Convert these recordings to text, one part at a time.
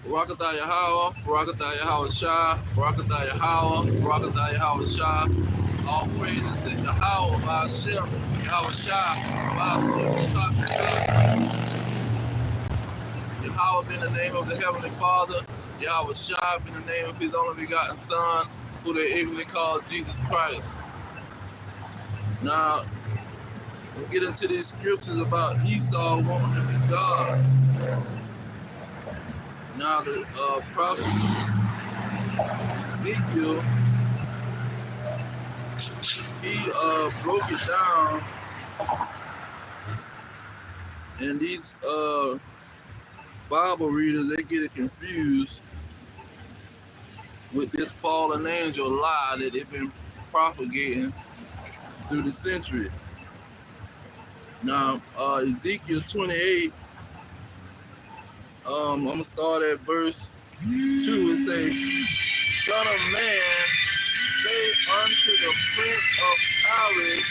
Barakatah Yahweh, Barakatah Yahweh Shah, Barakatah Yahweh, Barakatah Yahweh Shah. All praises to Yahweh, Ba'ashem, Yahweh Shah, Ba'ashem, Yahweh be in the name of the Heavenly Father, Yahweh Shah be in the name of His only begotten Son, who they ignorantly call Jesus Christ. Now, we'll get into these scriptures about Esau wanting to be God. Now, the prophet Ezekiel, he broke it down, and these Bible readers, they get it confused with this fallen angel lie that they've been propagating through the centuries. Now, Ezekiel 28, I'm going to start at verse 2. It says, Son of man, say unto the prince of Tyrus,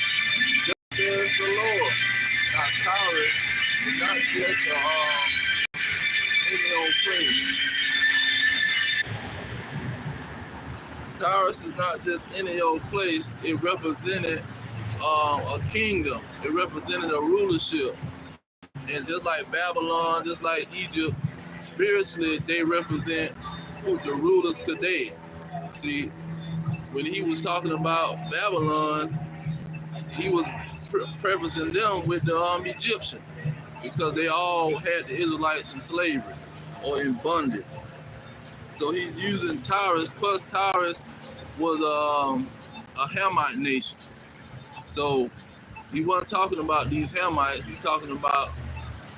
thus says the Lord. Now, Tyrus is not just any old place. Tyrus is not just any old place. It represented a kingdom. It represented a rulership. And just like Babylon, just like Egypt, spiritually they represent the rulers today. See, when he was talking about Babylon, he was prefacing them with the Egyptians, because they all had the Israelites in slavery or in bondage. So he's using Tyrus, plus Tyrus was a Hamite nation. So he wasn't talking about these Hamites, he's talking about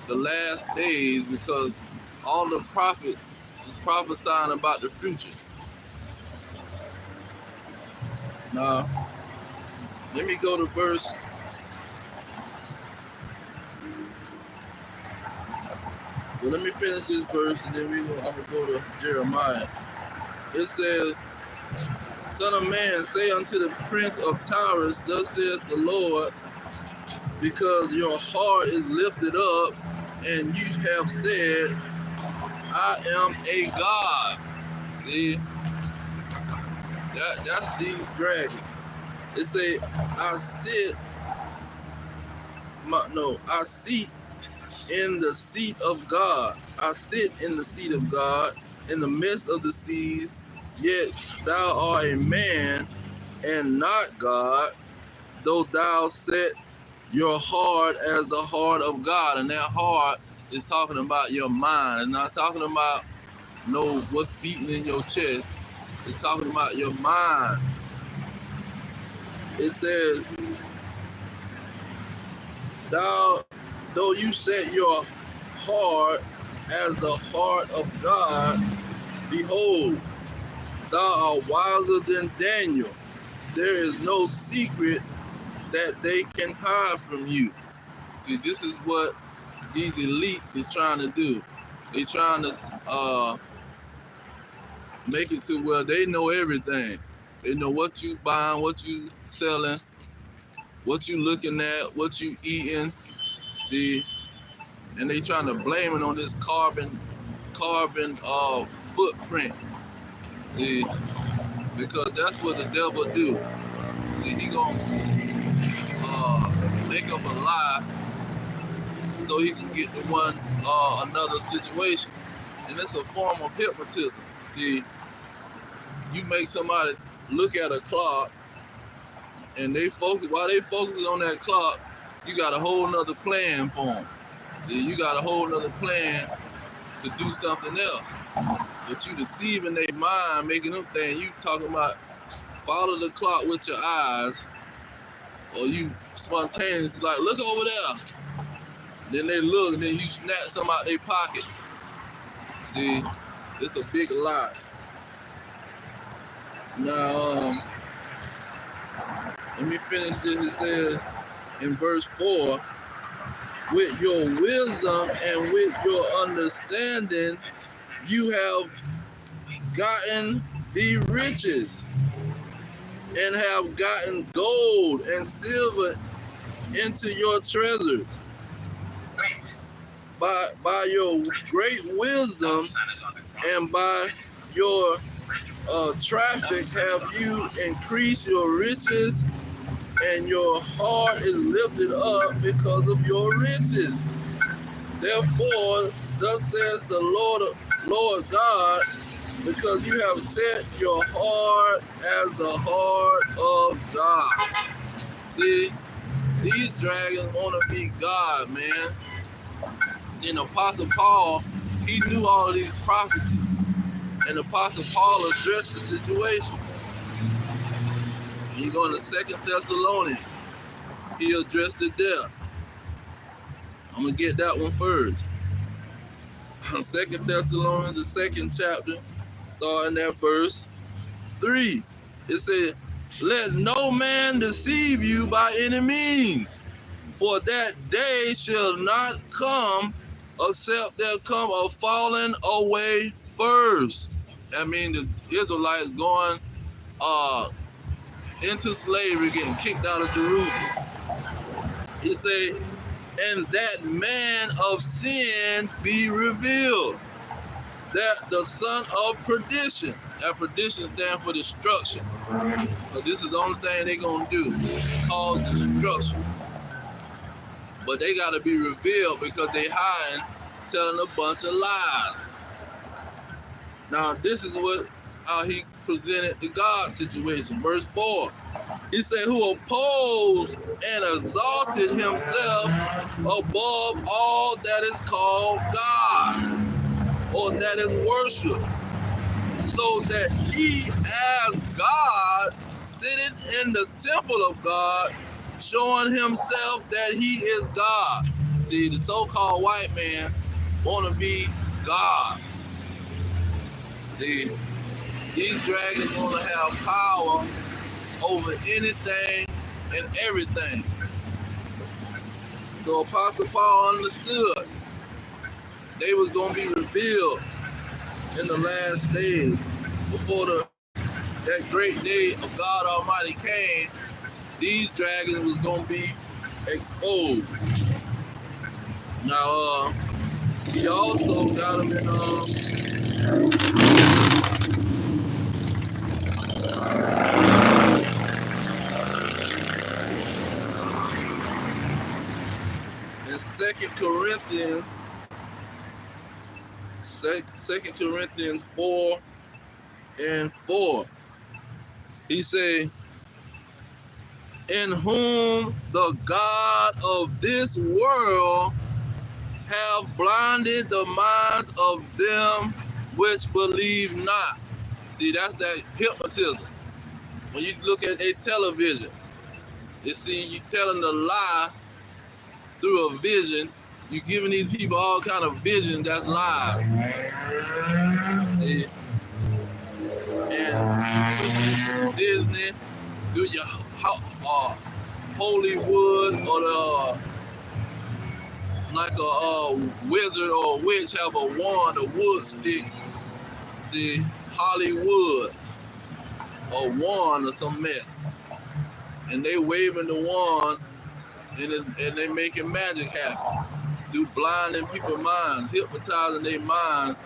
the last days, because all the prophets is prophesying about the future. Now, let me go to verse. Well, let me finish this verse, and then I'm going to go to Jeremiah. It says, Son of man, say unto the prince of Tyrus, thus says the Lord, because your heart is lifted up, and you have said, I am a God. See, that's these dragons. It say, I seat in the seat of God. I sit in the seat of God in the midst of the seas, yet thou art a man and not God, though thou set your heart as the heart of God. And that heart is talking about your mind. It's not talking about what's beating in your chest. It's talking about your mind. It says, though you set your heart as the heart of God, behold, thou art wiser than Daniel. There is no secret that they can hide from you. See, this is what these elites is trying to do. They're trying to make it to where they know everything. They know what you buying, what you selling, what you looking at, what you eating. See, and they trying to blame it on this carbon footprint. See, because that's what the devil do. See, he gonna make up a lie so he can get to another situation, and it's a form of hypnotism. See, you make somebody look at a clock, and while they focus on that clock, you got a whole nother plan for them. See, you got a whole nother plan to do something else, but you deceiving their mind, making them think you talking about follow the clock with your eyes, or you spontaneously like, look over there. Then they look, and then you snatch some out their pocket. See, it's a big lie. Now, let me finish this. It says in verse 4, with your wisdom and with your understanding, you have gotten the riches, and have gotten gold and silver into your treasures. By your great wisdom and by your traffic have you increased your riches, and your heart is lifted up because of your riches. Therefore, thus says the Lord God, because you have set your heart as the heart of God. See, these dragons want to be God, man. And Apostle Paul, he knew all of these prophecies. And Apostle Paul addressed the situation. You go into 2 Thessalonians, he addressed it there. I'm going to get that one first. 2 Thessalonians, the second chapter, starting at verse 3. It said, let no man deceive you by any means, for that day shall not come except there come a falling away first. That means the Israelites going into slavery, getting kicked out of Jerusalem. It say, and that man of sin be revealed, that the son of perdition. That perdition stands for destruction. But this is the only thing they're going to do, cause destruction. But they got to be revealed because they hiding, telling a bunch of lies. Now, this is what how he presented the God situation. Verse 4. He said, who opposed and exalted himself above all that is called God, or that is worship, so that he as God sitting in the temple of God, showing himself that he is God. See, the so-called white man want to be God. See, these dragons want to have power over anything and everything. So Apostle Paul understood they was going to be revealed in the last days, before that great day of God Almighty came. These dragons was going to be exposed. Now, he also got them in 2 Corinthians 4 and 4. He say, in whom the God of this world have blinded the minds of them which believe not. See, that's that hypnotism. When you look at a television, you see you telling a lie through a vision. You giving these people all kind of visions that's lies. See? And you pushing Disney, do your Hollywood, or the like a wizard or a witch have a wand, a wood stick. See, Hollywood, a wand or some mess, and they waving the wand, and they making magic happen through blinding people's minds, hypnotizing their mind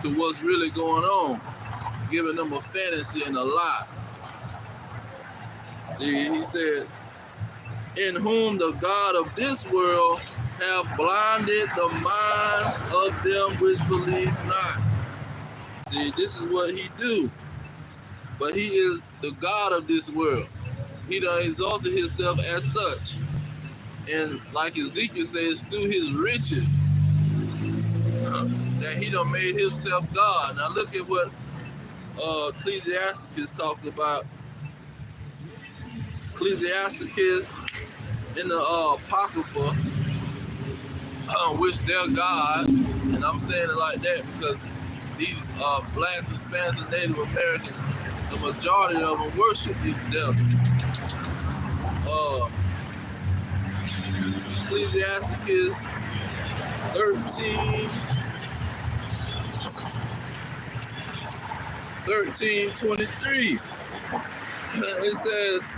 to what's really going on, giving them a fantasy and a lie. See, he said, in whom the God of this world have blinded the minds of them which believe not. See, this is what he do. But he is the God of this world. He done exalted himself as such. And like Ezekiel says, through his riches, that he done made himself God. Now look at what Ecclesiasticus talks about. Ecclesiasticus in the Apocrypha, which they're God, and I'm saying it like that because these blacks, Hispanics, and Native Americans, the majority of them worship these devils. Ecclesiasticus 13:23. It says,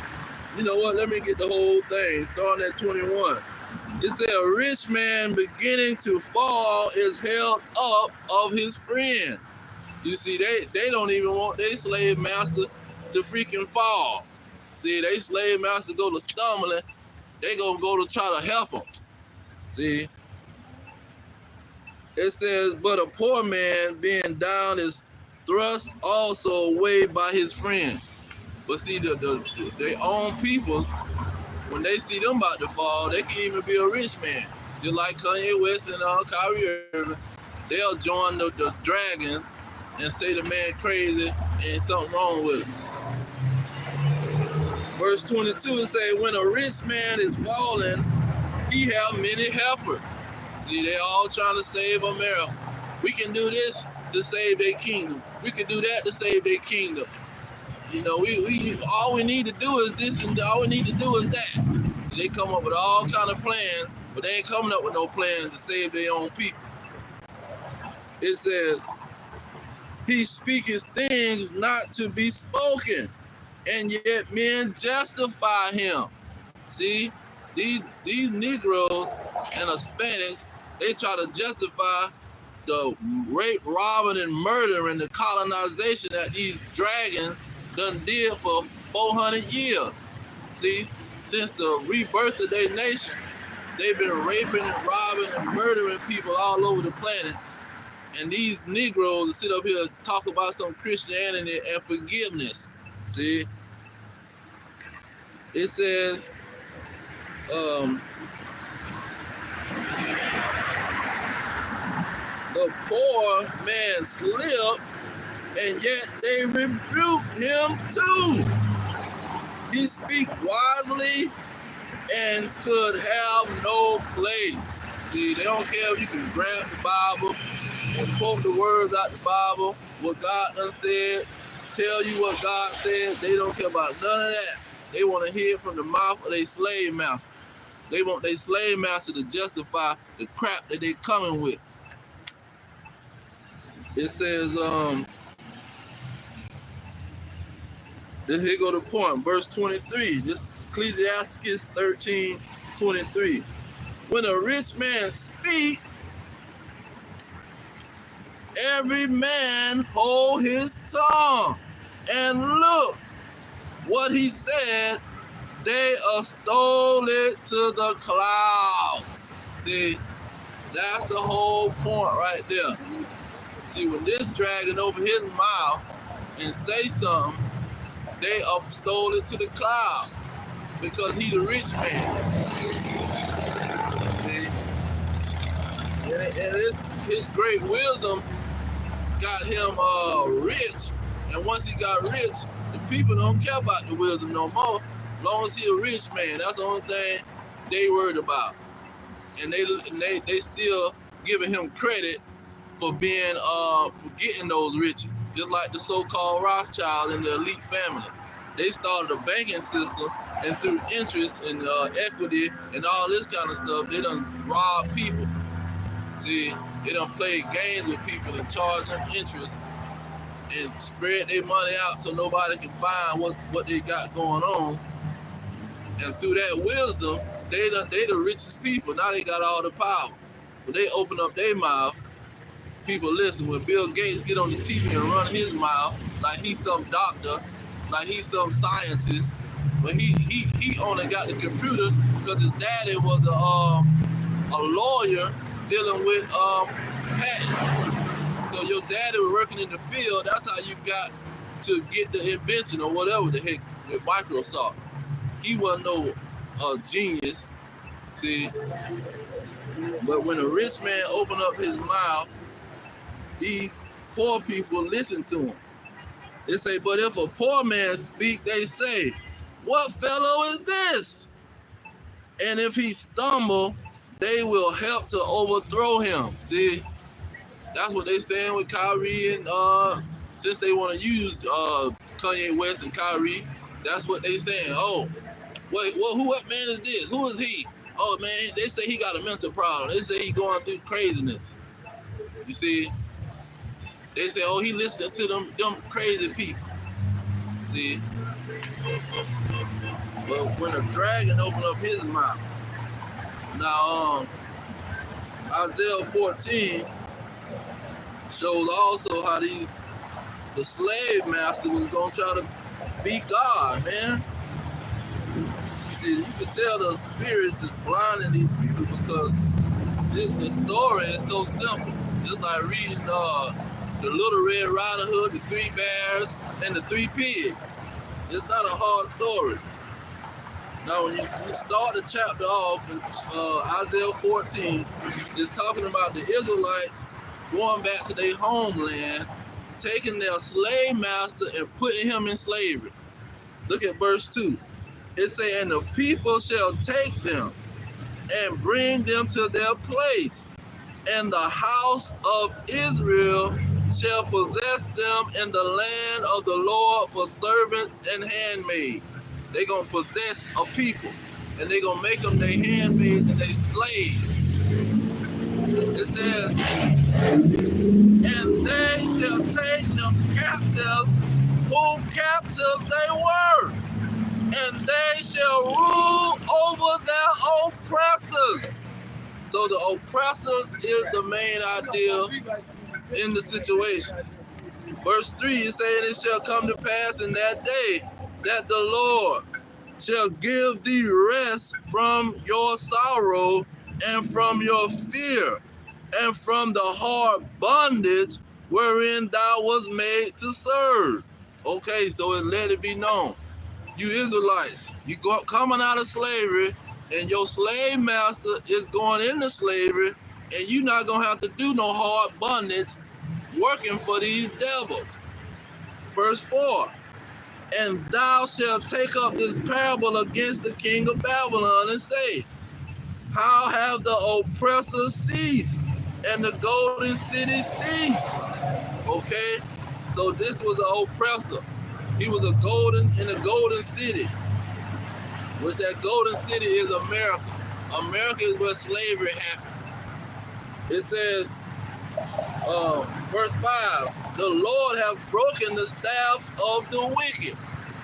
you know what, let me get the whole thing, starting at 21. It said, a rich man beginning to fall is held up of his friend, You see, they don't even want their slave master to freaking fall. See, they slave master go to stumbling, they gonna go to try to help them. See, it says, but a poor man being down is thrust also away by his friend. But see, their own people, when they see them about to fall, they can even be a rich man. Just like Kanye West and Kyrie Irving, they'll join the dragons and say the man crazy and something wrong with him. Verse 22 it say, when a rich man is fallen, he have many helpers. See, they all trying to save America. We can do this to save their kingdom. We can do that to save their kingdom. You know, we all we need to do is this, and all we need to do is that. So they come up with all kind of plans, but they ain't coming up with no plans to save their own people. It says, he speaketh things not to be spoken, and yet men justify him. See, these Negroes and Hispanics, they try to justify the rape, robbing, and murder and the colonization that these dragons done did for 400 years. See, since the rebirth of their nation, they've been raping and robbing and murdering people all over the planet. And these Negroes sit up here and talk about some Christianity and forgiveness. See, it says, the poor man slipped, and yet they rebuked him too. He speaks wisely and could have no place. See, they don't care if you can grab the Bible and quote the words out the Bible, what God done said, tell you what God said. They don't care about none of that. They want to hear it from the mouth of their slave master. They want their slave master to justify the crap that they coming with. It says, here go the point, verse 23. This Ecclesiastes 13:23. When a rich man speak, every man hold his tongue, and look, what he said, they stole it to the clouds. See, that's the whole point right there. See, when this dragon open his mouth and say something, they stole it to the cloud because he the rich man. See? And his great wisdom got him rich. And once he got rich, the people don't care about the wisdom no more. As long as he a rich man, that's the only thing they worried about. And they still giving him credit for being for getting those riches. Just like the so-called Rothschild and the elite family. They started a banking system, and through interest and equity and all this kind of stuff, they done robbed people. See, they done played games with people and charge them interest and spread their money out so nobody can find what they got going on. And through that wisdom, they the richest people. Now they got all the power. When they open up their mouth, people listen. When Bill Gates get on the TV and run his mouth like he's some doctor, like he's some scientist, but he only got the computer because his daddy was a lawyer dealing with patents. So your daddy was working in the field. That's how you got to get the invention or whatever the heck with Microsoft. He wasn't no genius, see. But when a rich man opened up his mouth, these poor people listen to him. They say, but if a poor man speak, they say, what fellow is this? And if he stumble, they will help to overthrow him. See, that's what they saying with Kyrie, and since they want to use Kanye West and Kyrie, that's what they saying. Oh, what man is this? Who is he? Oh man, they say he got a mental problem. They say he going through craziness. You see, they say, oh, he listening to them crazy people. See, but when a dragon opened up his mouth, now Isaiah 14 shows also how these the slave master was gonna try to be God, man. See, you can tell the spirits is blinding these people because the story is so simple. It's like reading the Little Red Riding Hood, the Three Bears, and the Three Pigs. It's not a hard story. Now, when you start the chapter off in Isaiah 14, it's talking about the Israelites going back to their homeland, taking their slave master and putting him in slavery. Look at verse 2. It says, and the people shall take them and bring them to their place, and the house of Israel shall possess them in the land of the Lord for servants and handmaids. They're going to possess a people, and they're going to make them their handmaids and their slaves. It says, and they shall take them captives, who captives they were, and they shall rule over their oppressors. So the oppressors is the main idea in the situation. Verse 3 is saying, it shall come to pass in that day that the Lord shall give thee rest from your sorrow and from your fear and from the hard bondage wherein thou was made to serve. Okay, so it let it be known. You Israelites, you coming out of slavery, and your slave master is going into slavery, and you're not going to have to do no hard bondage working for these devils. Verse 4, and thou shalt take up this parable against the king of Babylon and say, how have the oppressors ceased and the golden city ceased? Okay, so this was an oppressor. He was in a golden city, which that golden city is America. America is where slavery happened. It says, verse 5, the Lord have broken the staff of the wicked.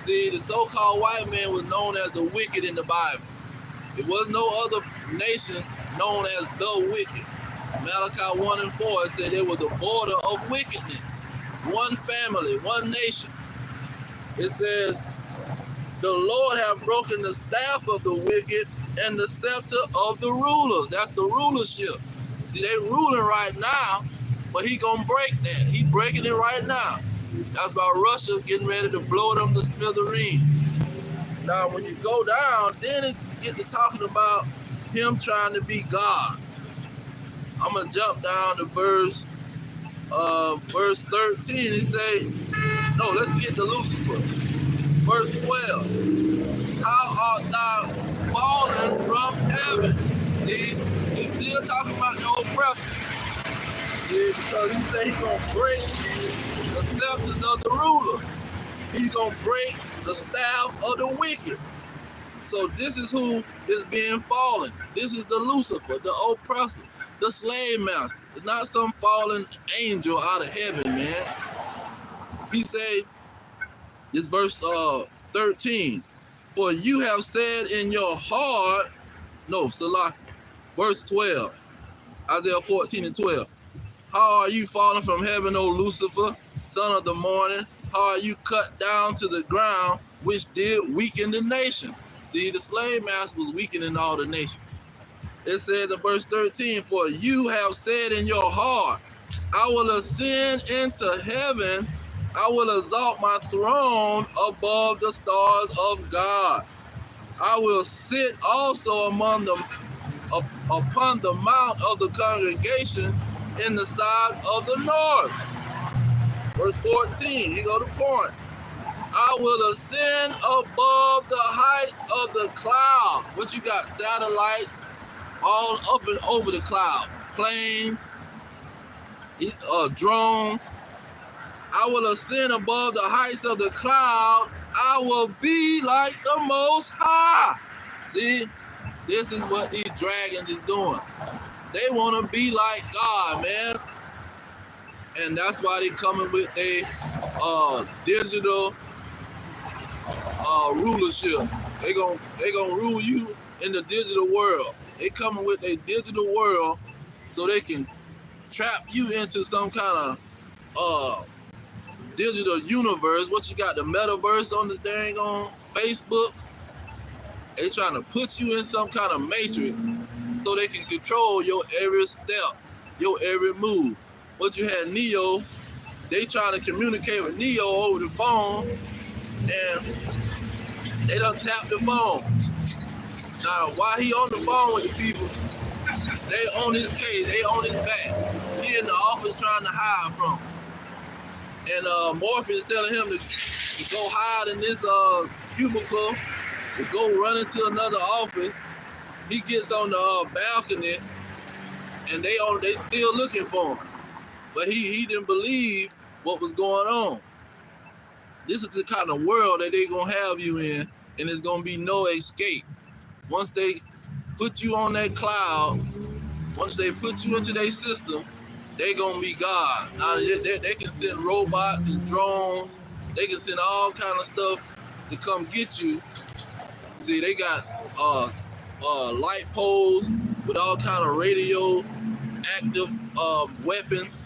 See, the so-called white man was known as the wicked in the Bible. There was no other nation known as the wicked. Malachi 1 and 4, it said there was a border of wickedness. One family, one nation. It says, the Lord have broken the staff of the wicked and the scepter of the rulers. That's the rulership. See, they ruling right now, but he gonna break that. He breaking it right now. That's about Russia getting ready to blow them to smithereens. Now, when you go down, then it get to talking about him trying to be God. I'm gonna jump down to verse 13. It say, no, let's get to Lucifer. Verse 12. How art thou fallen from heaven? See, he's still talking about the oppressor. See, because he said he's gonna break the scepters of the rulers. He's gonna break the staff of the wicked. So this is who is being fallen. This is the Lucifer, the oppressor, the slave master. It's not some fallen angel out of heaven, man. He say, this verse 13, for you have said in your heart, no, Salaki, verse 12, Isaiah 14 and 12, how are you fallen from heaven, O Lucifer, son of the morning? How are you cut down to the ground, which did weaken the nation? See, the slave master was weakening all the nation. It says in verse 13, for you have said in your heart, I will ascend into heaven, I will exalt my throne above the stars of God. I will sit also among them upon the mount of the congregation in the side of the north. Verse 14, here go the point. I will ascend above the heights of the cloud. What you got? Satellites all up and over the clouds. Planes, drones. I will ascend above the heights of the cloud. I will be like the Most High. See, this is what these dragons is doing. They want to be like God, man. And that's why they coming with a digital rulership. They gonna rule you in the digital world. They coming with a digital world so they can trap you into some kind of digital universe. What you got, the metaverse on the dang on Facebook? They trying to put you in some kind of matrix so they can control your every step, your every move. What you had Neo, they trying to communicate with Neo over the phone, and they done tapped the phone. Now, while he on the phone with the people, they on his case, they on his back. He in the office trying to hide from him. And Morpheus telling him to go hide in this cubicle, to go run into another office. He gets on the balcony, and they still looking for him. But he didn't believe what was going on. This is the kind of world that they gonna have you in, and there's gonna be no escape. Once they put you on that cloud, once they put you into their system, they gonna be God. Now they can send robots and drones. They can send all kind of stuff to come get you. See, they got light poles with all kind of radio active weapons.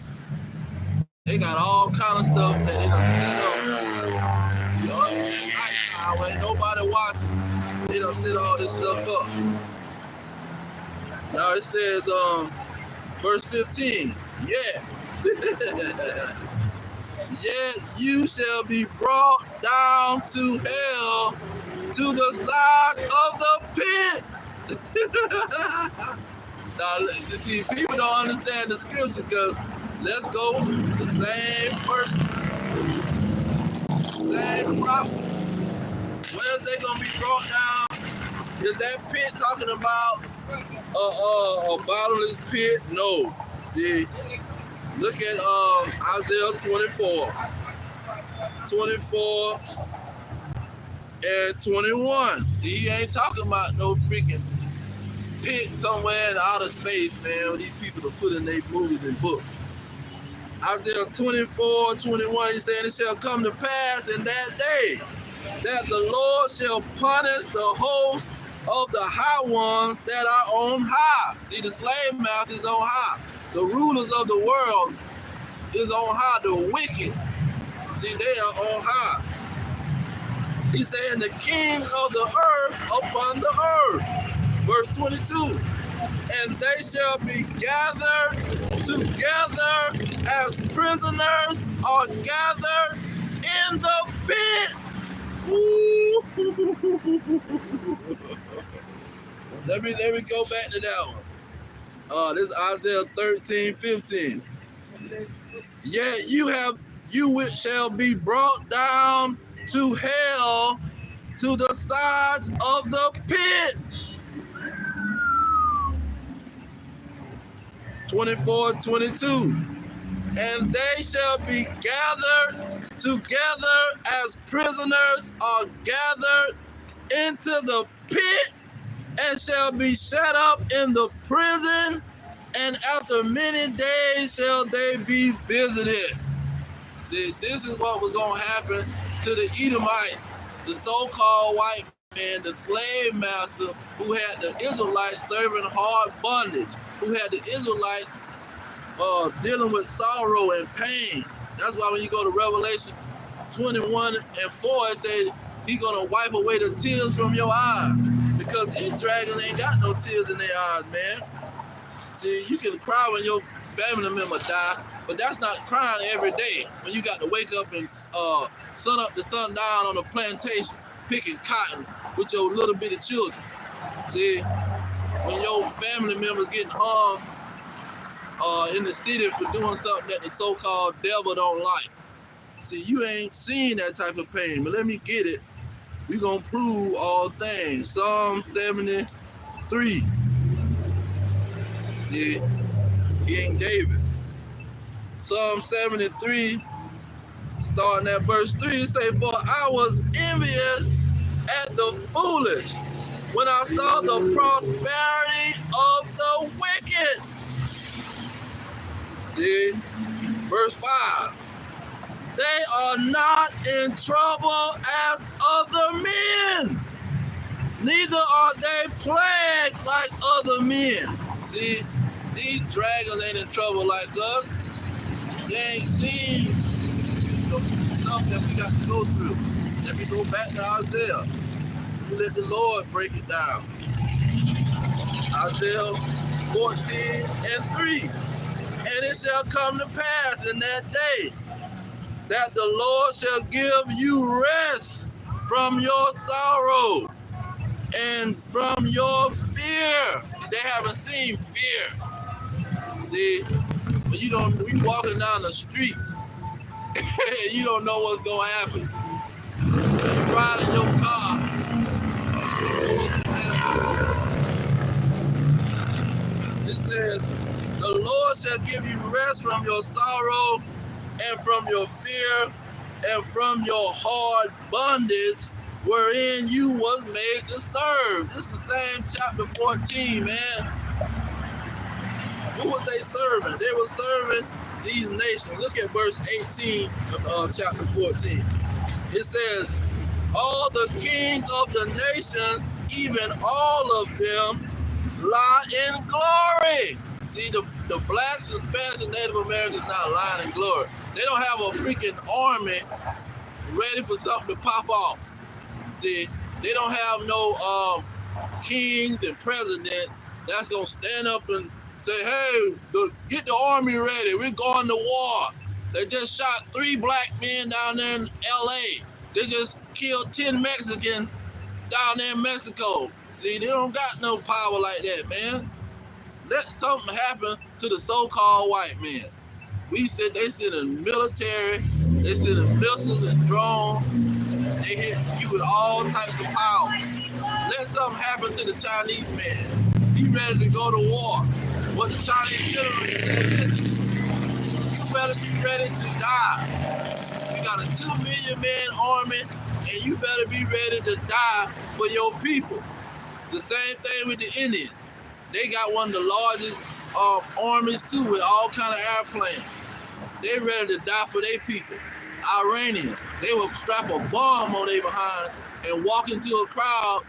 They got all kind of stuff that they done set up. See, nighttime when ain't nobody watching, they done set all this stuff up. Now it says, verse 15, yeah. Yet you shall be brought down to hell, to the sides of the pit. Now, you see, people don't understand the scriptures because let's go, the same person, same prophet. Where's they gonna be brought down? Is that pit talking about a bottomless pit? No. See, look at Isaiah 24 and 21. See, he ain't talking about no freaking pit somewhere in outer space, man, these people to put in their movies and books. Isaiah 24:21, he said, it shall come to pass in that day that the Lord shall punish the host of the high ones that are on high. See, the slave master is on high. The rulers of the world is on high. The wicked, see, they are on high. He's saying the kings of the earth upon the earth. Verse 22, and they shall be gathered together as prisoners are gathered in the pit. Let me go back to that one. This is Isaiah 13:15. Yet you shall be brought down to hell, to the sides of the pit. 24:22. And they shall be gathered together as prisoners are gathered into the pit, and shall be shut up in the prison, and after many days shall they be visited. See, this is what was going to happen to the Edomites, the so-called white man, the slave master who had the Israelites serving hard bondage, who had the Israelites dealing with sorrow and pain. That's why when you go to Revelation 21:4, it says he's going to wipe away the tears from your eyes, because these dragons ain't got no tears in their eyes, man. See, you can cry when your family member die, but that's not crying every day when you got to wake up and sun up to sundown on a plantation picking cotton with your little bitty children. See, when your family members getting hung in the city for doing something that the so-called devil don't like. See, you ain't seen that type of pain, but let me get it. We're going to prove all things. Psalm 73. See, King David. Psalm 73, starting at verse 3, it say, for I was envious at the foolish when I saw the prosperity of the wicked. See, verse 5. They are not in trouble as other men, neither are they plagued like other men. See, these dragons ain't in trouble like us. They ain't seen the stuff that we got to go through. Let me go back to Isaiah. Let the Lord break it down. Isaiah 14:3. And it shall come to pass in that day that the Lord shall give you rest from your sorrow and from your fear. See, they haven't seen fear. See, when you walking down the street, you don't know what's gonna happen. You ride in your car. It says, the Lord shall give you rest from your sorrow and from your fear and from your hard bondage wherein you was made to serve. This is the same chapter 14, man. Who was they serving? They were serving these nations. Look at verse 18 of chapter 14. It says, all the kings of the nations, even all of them, lie in glory. See, the blacks, Hispanics, and Native Americans not lying in glory. They don't have a freaking army ready for something to pop off. See, they don't have no kings and presidents that's going to stand up and say, hey, get the army ready. We're going to war. They just shot 3 black men down there in L.A. They just killed 10 Mexicans down there in Mexico. See, they don't got no power like that, man. Let something happen to the so-called white men. They sit in military, they sit in missiles and drones. They hit you with all types of power. Let something happen to the Chinese man. He ready to go to war. But the Chinese general said, you better be ready to die. We got a 2 million man army, and you better be ready to die for your people. The same thing with the Indians. They got one of the largest armies too, with all kind of airplanes. They ready to die for their people. Iranians, they will strap a bomb on their behind and walk into a crowd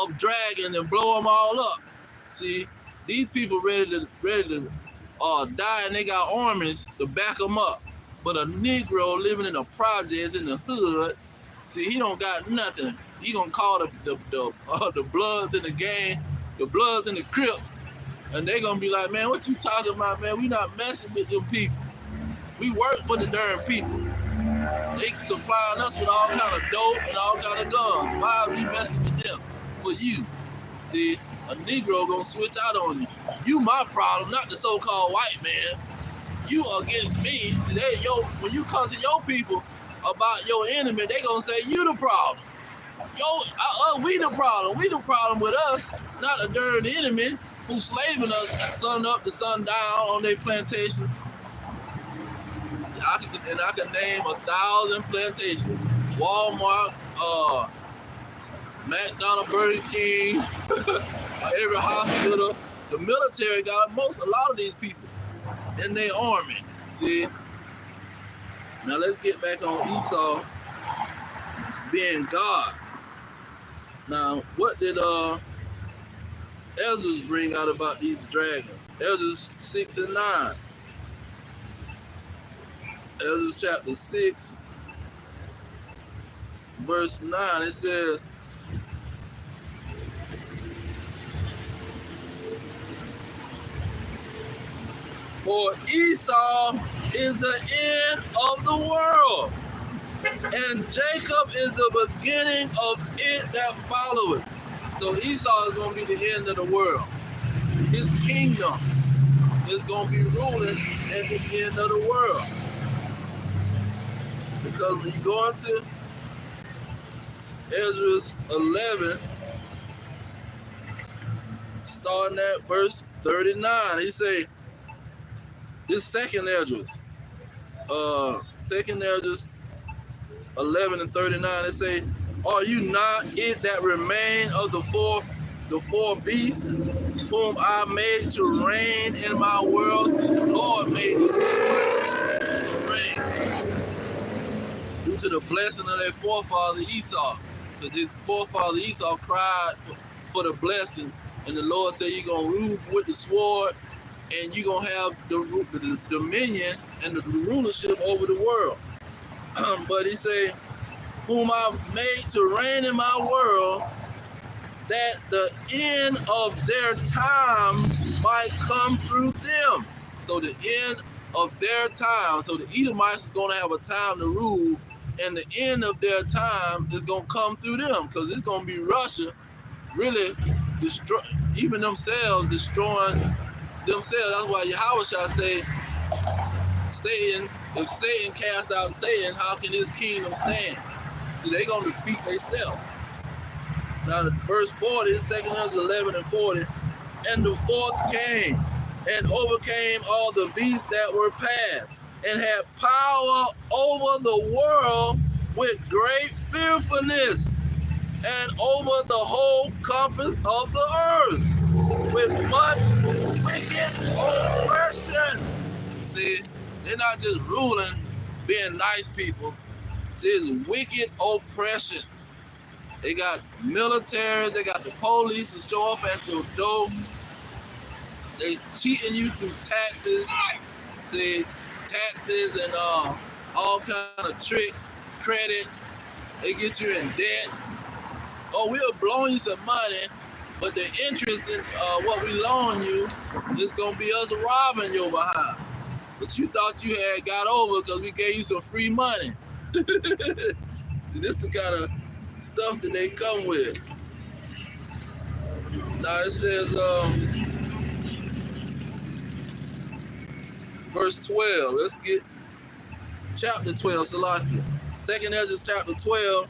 of dragons and blow them all up. See, these people ready to die, and they got armies to back them up. But a Negro living in the projects in the hood, see, he don't got nothing. He gonna call the Bloods in the gang, the Bloods and the Crips, and they gonna be like, man, what you talking about, man? We not messing with them people. We work for the darn people. They supplying us with all kind of dope and all kind of guns. Why are we messing with them? For you. See, a Negro gonna switch out on you. You my problem, not the so-called white man. You against me. See, when you come to your people about your enemy, they gonna say you the problem. We the problem. We the problem with us, not a darn enemy who's slaving us sun up to sun down on their plantation. I can name 1,000 plantations. Walmart, McDonald's, Burger King, every hospital. The military got a lot of these people in their army. See? Now let's get back on Esau being God. Now, what did Ezra bring out about these dragons? Ezra 6 and 9. Ezra chapter 6, verse 9, it says, for Esau is the end of the world, and Jacob is the beginning of it that followeth. So Esau is going to be the end of the world. His kingdom is going to be ruling at the end of the world. Because when you go into Ezra 11, starting at verse 39, he say, this second Ezra 11 and 39, it say, are you not it that remain of the four beasts whom I made to reign in my world? See, the Lord made these to reign due to the blessing of their forefather Esau. Because his forefather Esau cried for the blessing, and the Lord said, you're going to rule with the sword, and you're going to have the dominion and the rulership over the world. But he say, whom I've made to reign in my world, that the end of their times might come through them. So the end of their time. So the Edomites is going to have a time to rule, and the end of their time is going to come through them, because it's going to be Russia really destroy, even themselves, destroying themselves. That's why Yahweh shall say, Satan, if Satan cast out Satan, how can his kingdom stand? So they're going to defeat themselves. Now, verse 40, 2 Kings 11 and 40. And the fourth came and overcame all the beasts that were passed, and had power over the world with great fearfulness, and over the whole compass of the earth with much wicked oppression. See, they're not just ruling, being nice people. See, it's wicked oppression. They got military, they got the police to show up at your door. They cheating you through taxes. See, taxes and all kind of tricks, credit. They get you in debt. Oh, we'll loan you some money, but the interest in what we loan you is gonna be us robbing your behind. But you thought you had got over because we gave you some free money. See, this the kind of stuff that they come with. Now it says, verse 12. Let's get chapter 12, Salakia. 2nd Ezra chapter 12,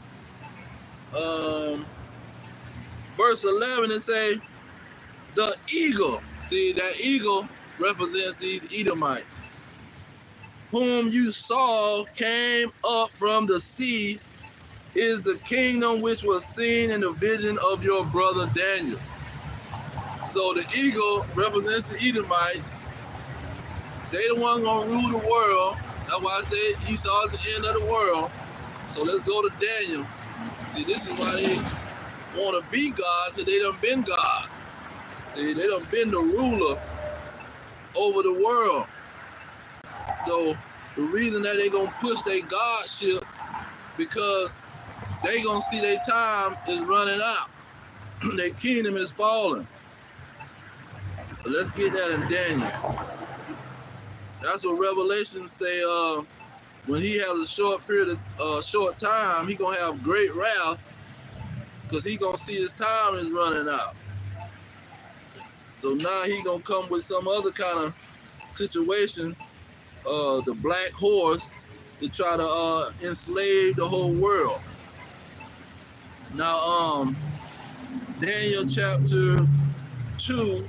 verse 11. It say, the eagle. See, that eagle represents these Edomites, whom you saw came up from the sea, is the kingdom which was seen in the vision of your brother Daniel. So the eagle represents the Edomites. They the one gonna rule the world. That's why I said Esau is the end of the world. So let's go to Daniel. See, this is why they want to be God, because they done been God. See, they done been the ruler over the world. So the reason that they gonna push their Godship, because they gonna see their time is running out. Their kingdom is falling. But let's get that in Daniel. That's what Revelation say. When he has a short period of short time, he gonna have great wrath, because he gonna see his time is running out. So now he gonna come with some other kind of situation, the black horse, to try to enslave the whole world. Now, Daniel chapter 2,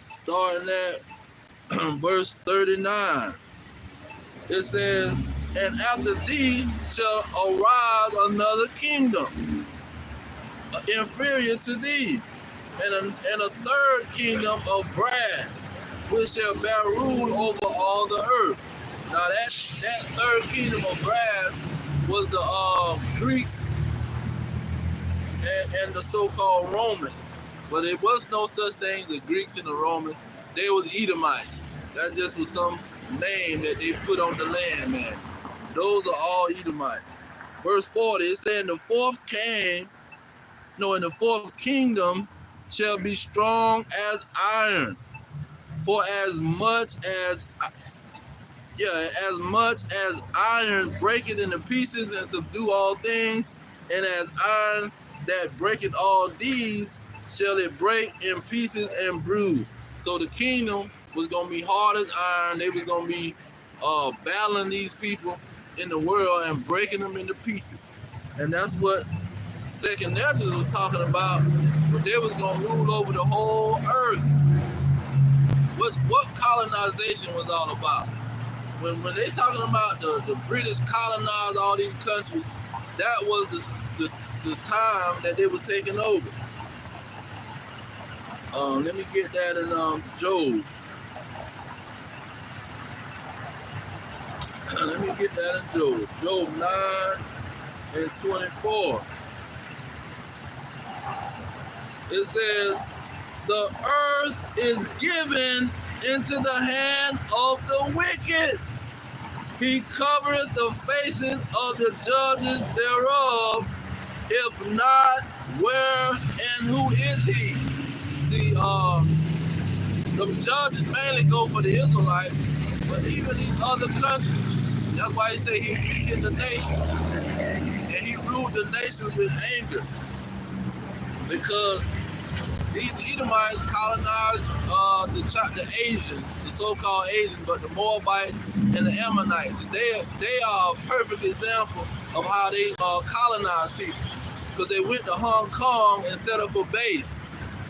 starting at verse 39. It says, and after thee shall arise another kingdom, inferior to thee, and a third kingdom of brass, which shall bear rule over all the earth. Now that third kingdom of brass was the Greeks and the so-called Romans. But it was no such thing as the Greeks and the Romans. They was Edomites. That just was some name that they put on the land, man. Those are all Edomites. Verse 40, it said, in the fourth kingdom shall be strong as iron. For as much as iron breaketh into pieces and subdue all things, and as iron that breaketh all these, shall it break in pieces and bruise. So the kingdom was going to be hard as iron. They was going to be battling these people in the world and breaking them into pieces. And that's what 2nd Ezra was talking about, but they was going to rule over the whole earth. What colonization was all about? When they talking about the British colonized all these countries, that was the time that they was taking over. Let me get that in Job. Let me get that in Job. Job 9 and 24. It says, the earth is given into the hand of the wicked. He covereth the faces of the judges thereof. If not, where and who is he? See, the judges mainly go for the Israelites, but even these other countries. That's why he say he weakened the nation, and he ruled the nations with anger, because these Edomites colonized the Asians, the so-called Asians, but the Moabites and the Ammonites. And they are a perfect example of how they colonize people, because they went to Hong Kong and set up a base.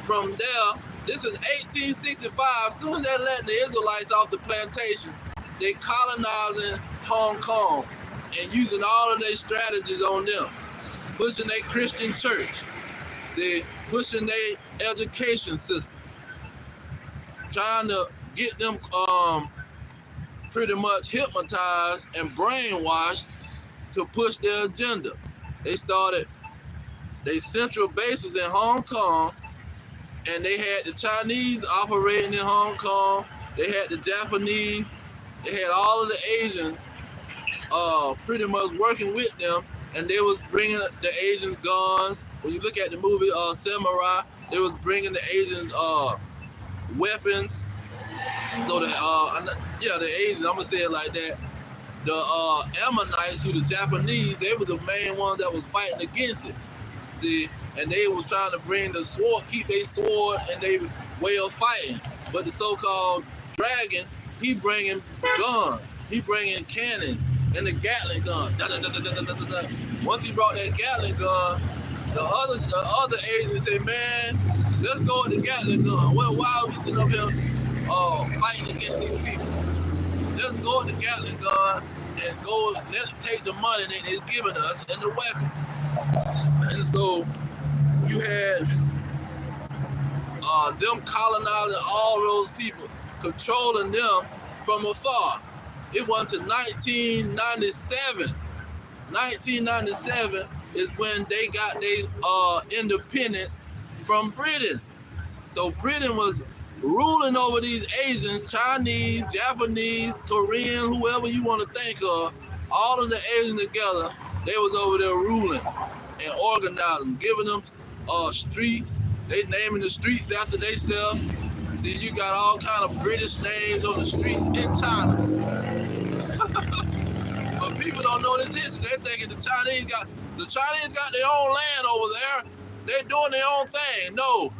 From there, this is 1865. As soon as they let the Israelites off the plantation, they colonizing Hong Kong and using all of their strategies on them, pushing their Christian church, see, pushing their education system, trying to get them pretty much hypnotized and brainwashed to push their agenda. They started their central bases in Hong Kong, and they had the Chinese operating in Hong Kong. They had the Japanese. They had all of the Asians pretty much working with them, and they was bringing the Asians guns. When you look at the movie Samurai, they was bringing the Asians weapons. So the Asians, I'm gonna say it like that. The Ammonites, who the Japanese, they were the main ones that was fighting against it. See, and they was trying to bring the sword, keep their sword and their way of fighting. But the so-called dragon, he bringing guns, he bringing cannons and the Gatling gun. Once he brought that Gatling gun, the other agents say, man, let's go with the Gatling gun. Well, why are we sitting up here fighting against these people? Let's go with the Gatling gun and go let them take the money that they're giving us and the weapon. And so you had them colonizing all those people, controlling them from afar. It went to 1997. 1997 is when they got their independence from Britain. So Britain was ruling over these Asians, Chinese, Japanese, Korean, whoever you want to think of, all of the Asians together. They was over there ruling and organizing, giving them streets. They naming the streets after themselves. See, you got all kind of British names on the streets in China. But people don't know this history. They thinking the Chinese got their own land over there. They're doing their own thing. No,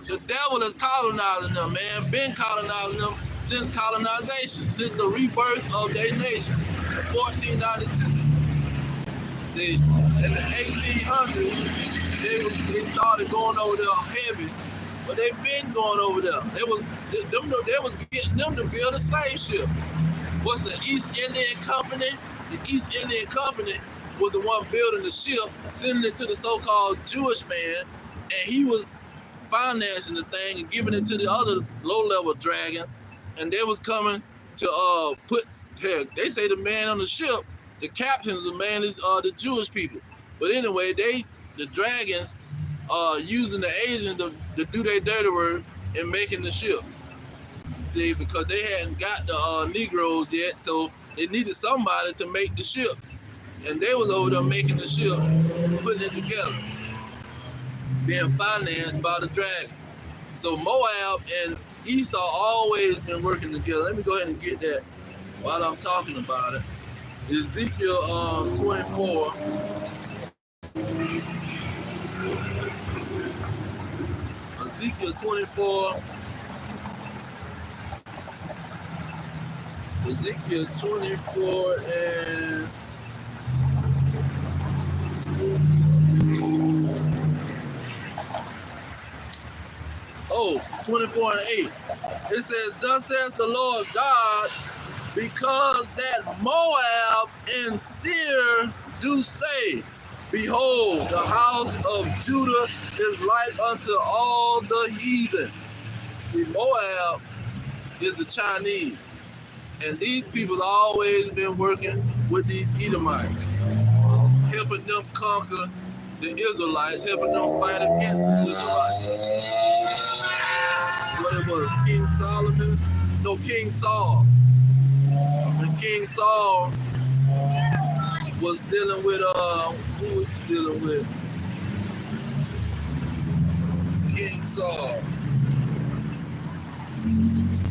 the devil is colonizing them, man. Been colonizing them since colonization, since the rebirth of their nation in 1492. See, in the 1800s, they started going over there heavy, but they've been going over there. They was getting them to build a slave ship. What's the East Indian Company? The East Indian Company was the one building the ship, sending it to the so-called Jewish man, and he was financing the thing and giving it to the other low-level dragon, and they was coming to they say the man on the ship, the captain is the man is the Jewish people. But anyway, the dragons using the Asians to do their dirty work in making the ships. See, because they hadn't got the Negroes yet, so they needed somebody to make the ships. And they was over there making the ship, putting it together, being financed by the dragon. So Moab and Esau always been working together. Let me go ahead and get that while I'm talking about it. Ezekiel 24. Ezekiel 24. Ezekiel 24 and 24 and 8. It says, thus says the Lord God, because that Moab and Seir do say, behold, the house of Judah is like unto all the heathen. See, Moab is the Chinese. And these people have always been working with these Edomites, helping them conquer the Israelites, helping them fight against the Israelites. What it was, King Solomon? No, King Saul. when King Saul was dealing with who was he dealing with? King Saul.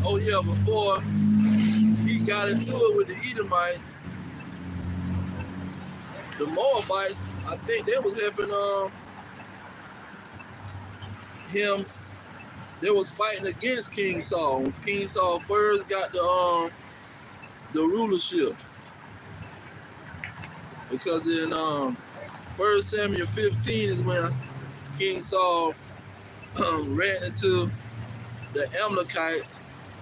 Oh yeah, before he got into it with the Edomites, the Moabites, I think they was helping him. They was fighting against King Saul. When King Saul first got the rulership, because in 1 Samuel 15 is when King Saul ran into the Amalekites,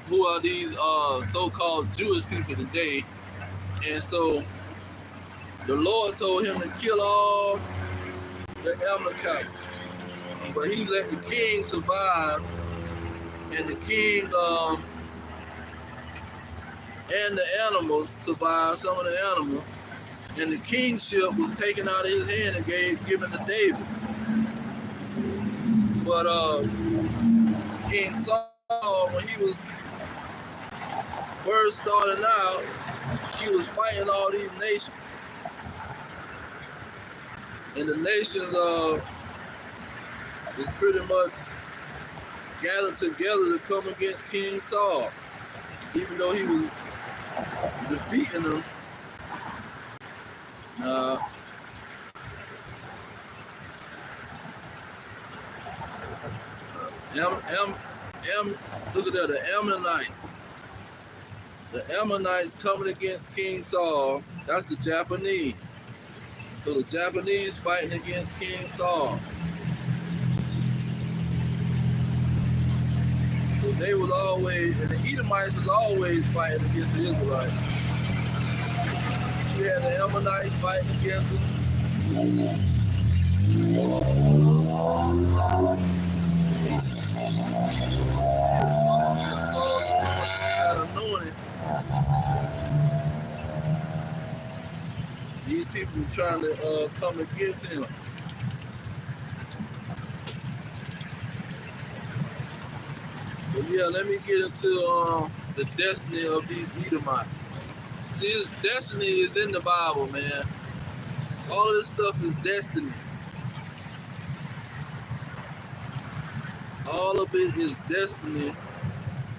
who are these so-called Jewish people today. And so the Lord told him to kill all the Amalekites, but he let the king survive, and the king and the animals survived, some of the animals, and the kingship was taken out of his hand and given to David. But King Saul, when he was first starting out, he was fighting all these nations. And the nations was pretty much gathered together to come against King Saul. Even though he was defeating them, look at that, the Ammonites. The Ammonites coming against King Saul, that's the Japanese. So the Japanese fighting against King Saul. So they was always, and the Edomites was always fighting against the Israelites. You had the Ammonites fighting against them. Saul had anointed. These people trying to come against him. But yeah, let me get into the destiny of these Edomites. See, his destiny is in the Bible, man. All of this stuff is destiny. All of it is destiny.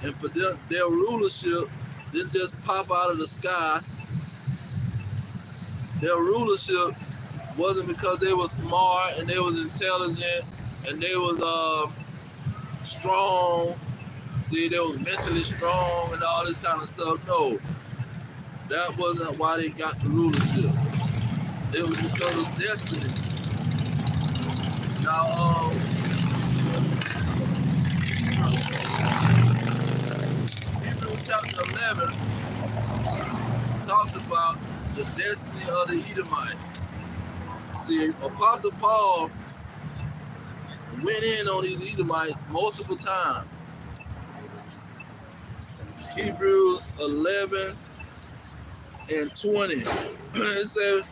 And for them, their rulership didn't just pop out of the sky. Their rulership wasn't because they were smart and they was intelligent and they was strong. See, they was mentally strong and all this kind of stuff. No, that wasn't why they got the rulership. It was because of destiny. Now, Hebrews chapter 11 talks about the destiny of the Edomites. See, Apostle Paul went in on these Edomites multiple times. Hebrews 11 and 20. It says,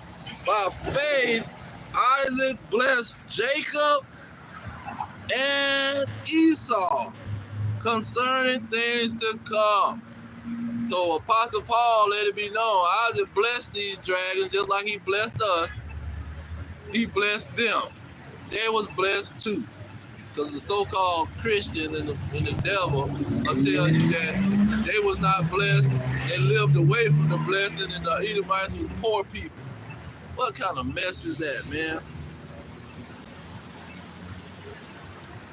by faith, Isaac blessed Jacob and Esau concerning things to come. So Apostle Paul let it be known, Isaac blessed these dragons just like he blessed us. He blessed them. They was blessed too. Because the so-called Christians and the devil will tell you that they was not blessed. They lived away from the blessing, and the Edomites was poor people. What kind of mess is that, man?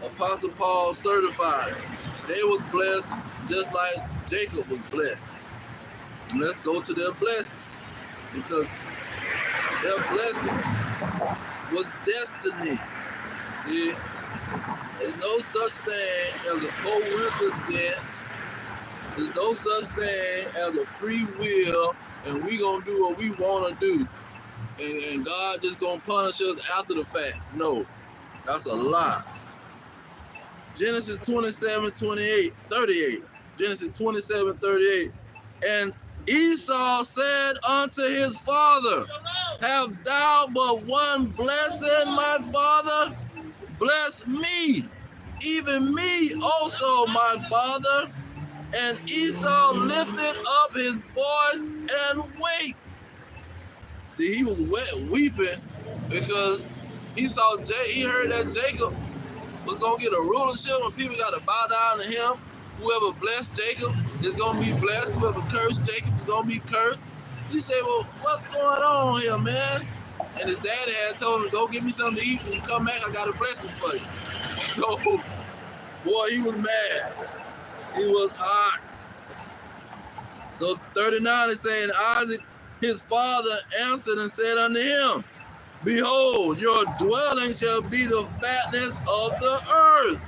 Apostle Paul certified it. They was blessed just like Jacob was blessed. And let's go to their blessing, because their blessing was destiny. See, there's no such thing as a coincidence. There's no such thing as a free will, and we gonna do what we wanna do, and God just gonna punish us after the fact. No, that's a lie. Genesis 27:38. Genesis 27:38. And Esau said unto his father, have thou but one blessing, my father? Bless me, even me also, my father. And Esau lifted up his voice and wept. See, he was weeping because he heard that Jacob was going to get a rulership and people got to bow down to him. Whoever blessed Jacob is going to be blessed. Whoever cursed Jacob is going to be cursed. He said, well, what's going on here, man? And his daddy had told him, go get me something to eat. When you come back, I got a blessing for you. So, boy, he was mad. He was hot. So 39 is saying, Isaac, his father, answered and said unto him, behold, your dwelling shall be the fatness of the earth,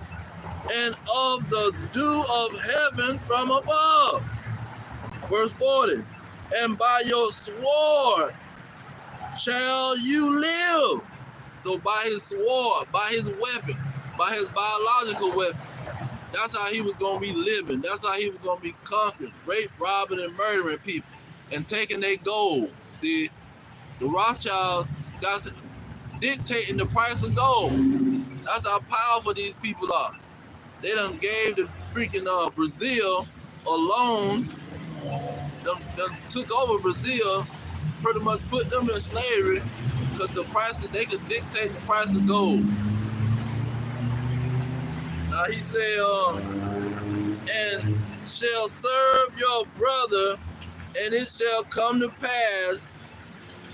and of the dew of heaven from above. Verse 40, and by your sword shall you live. So by his sword, by his weapon, by his biological weapon, that's how he was going to be living. That's how he was going to be conquering, rape, robbing, and murdering people, and taking their gold. See, the Rothschilds got dictating the price of gold. That's how powerful these people are. They done gave the freaking Brazil a loan. Them took over Brazil, pretty much put them in slavery because the price that they could dictate the price of gold. Now he said, and shall serve your brother, and it shall come to pass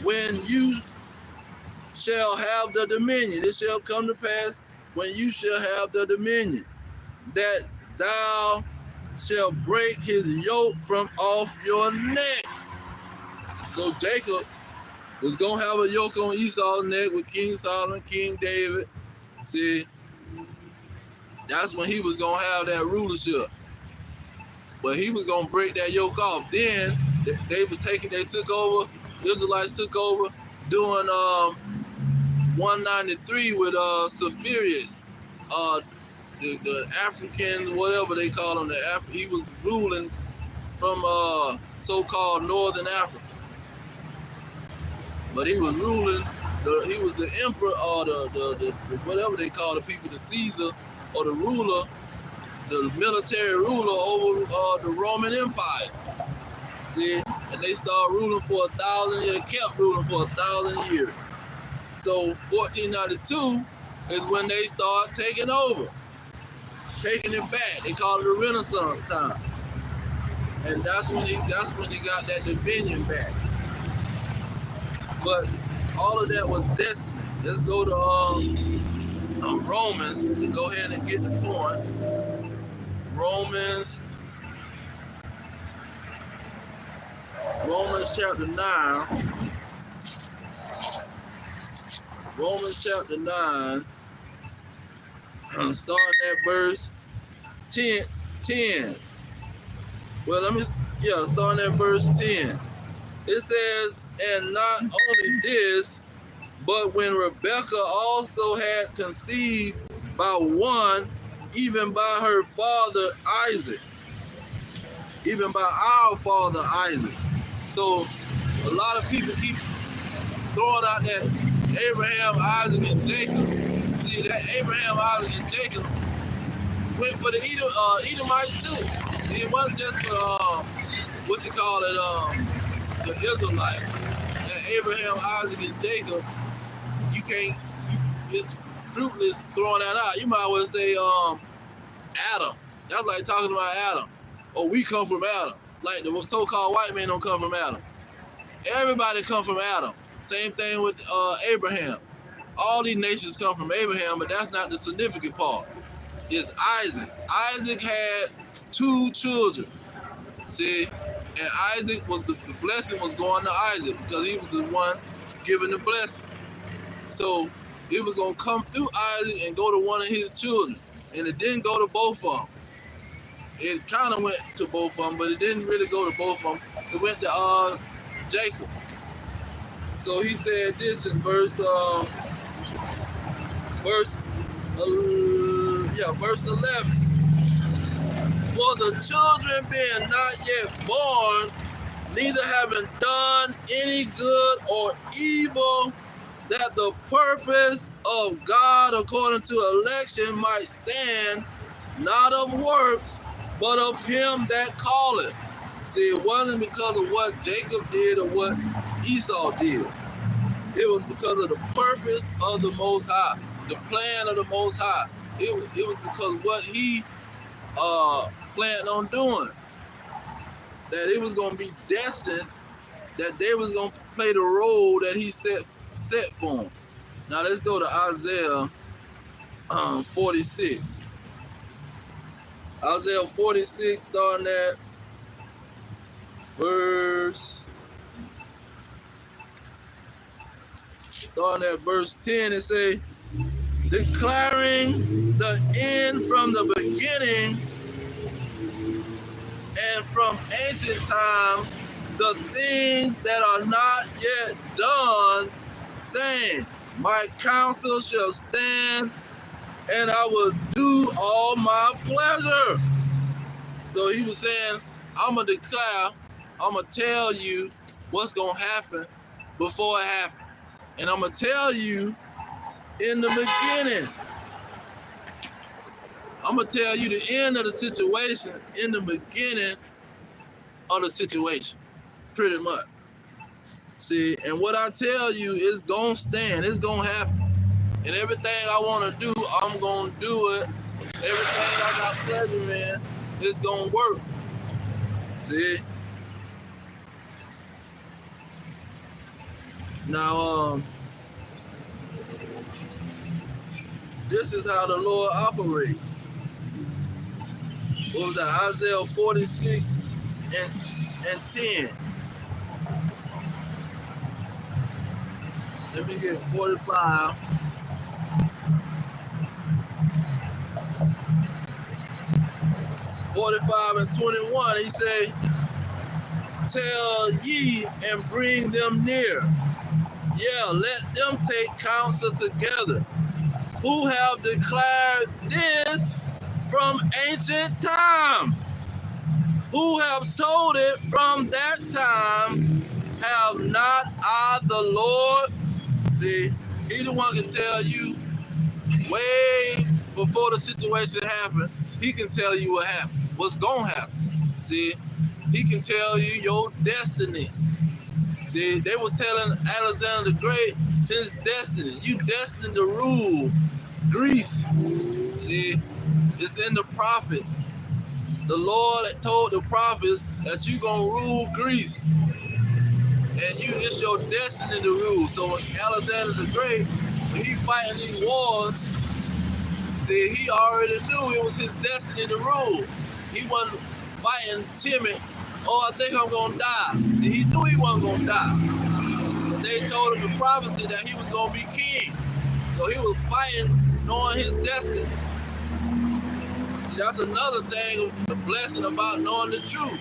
when you shall have the dominion. It shall come to pass when you shall have the dominion, that thou shalt break his yoke from off your neck. So Jacob was going to have a yoke on Esau's neck with King Solomon, King David. See, that's when he was going to have that rulership. But he was going to break that yoke off. Then they took over, Israelites took over doing 193 with Sephirius, the African, whatever they call him. He was ruling from so-called Northern Africa. But he was ruling, he was the emperor or the whatever they call the people, the Caesar or the ruler, the military ruler over the Roman Empire. See, and they started ruling for 1,000 years, kept ruling for 1,000 years. So 1492 is when they start taking over, taking it back. They call it the Renaissance time, and that's when he got that dominion back. But all of that was destiny. Let's go to Romans to go ahead and get the point. Romans chapter 9. Romans chapter 9, starting at verse 10. Well, starting at verse 10. It says, and not only this, but when Rebekah also had conceived by one, even by her father Isaac, even by our father Isaac. So a lot of people keep throwing out that Abraham, Isaac, and Jacob. See, that Abraham, Isaac, and Jacob went for the Edomites too. It wasn't just for the Israelites. That Abraham, Isaac, and Jacob, it's fruitless throwing that out. You might well say Adam. That's like talking about Adam. Oh, we come from Adam. Like the so-called white man don't come from Adam. Everybody come from Adam. Same thing with Abraham. All these nations come from Abraham, but that's not the significant part. It's Isaac. Isaac had 2 children. See, and Isaac was the blessing was going to Isaac because he was the one giving the blessing. So it was gonna come through Isaac and go to one of his children, and it didn't go to both of them. It kind of went to both of them, but it didn't really go to both of them. It went to Jacob. So he said this in verse 11. For the children being not yet born, neither having done any good or evil, that the purpose of God according to election might stand, not of works, but of him that calleth. See, it wasn't because of what Jacob did or what Esau did. It was because of the purpose of the Most High, the plan of the Most High. It was because what he planned on doing, that it was going to be destined, that they was going to play the role that he set for them. Now let's go to Isaiah 46. Isaiah 46, starting at verse 10, it say, declaring the end from the beginning and from ancient times, the things that are not yet done, saying, my counsel shall stand, and I will do all my pleasure. So he was saying, I'm going to declare, I'm going to tell you what's going to happen before it happens. And I'm going to tell you in the beginning. I'm going to tell you the end of the situation in the beginning of the situation. Pretty much. See, and what I tell you is going to stand. It's going to happen. And everything I want to do, I'm going to do it. Everything I got pleasure in, it's going to work. See? Now, this is how the Lord operates. What was that? Isaiah 46 and 10. Let me get 45. 45 and 21, he say, tell ye and bring them near. Yeah, let them take counsel together. Who have declared this from ancient time? Who have told it from that time? Have not I the Lord? See, he the one can tell you way before the situation happened. He can tell you what happened, what's gonna happen. See, he can tell you your destiny. See, they were telling Alexander the Great his destiny. You destined to rule Greece. See, it's in the prophet. The Lord told the prophet that you gonna rule Greece. And it's your destiny to rule. So when Alexander the Great, when he fighting these wars, see, he already knew it was his destiny to rule. He wasn't fighting timid. Oh, I think I'm gonna die. See, he knew he wasn't gonna die. But they told him the prophecy that he was gonna be king. So he was fighting, knowing his destiny. See, that's another thing, the blessing about knowing the truth.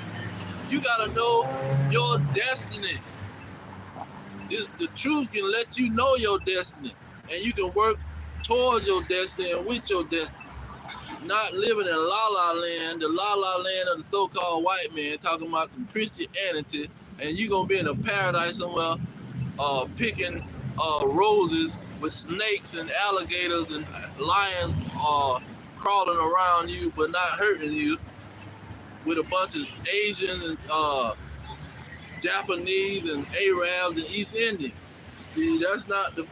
You gotta know your destiny. The truth can let you know your destiny, and you can work towards your destiny and with your destiny. Not living in la-la land, the la-la land of the so-called white man, talking about some Christianity, and you're going to be in a paradise somewhere picking roses with snakes and alligators and lions crawling around you but not hurting you, with a bunch of Asians and Japanese and Arabs and East Indians. See, that's not the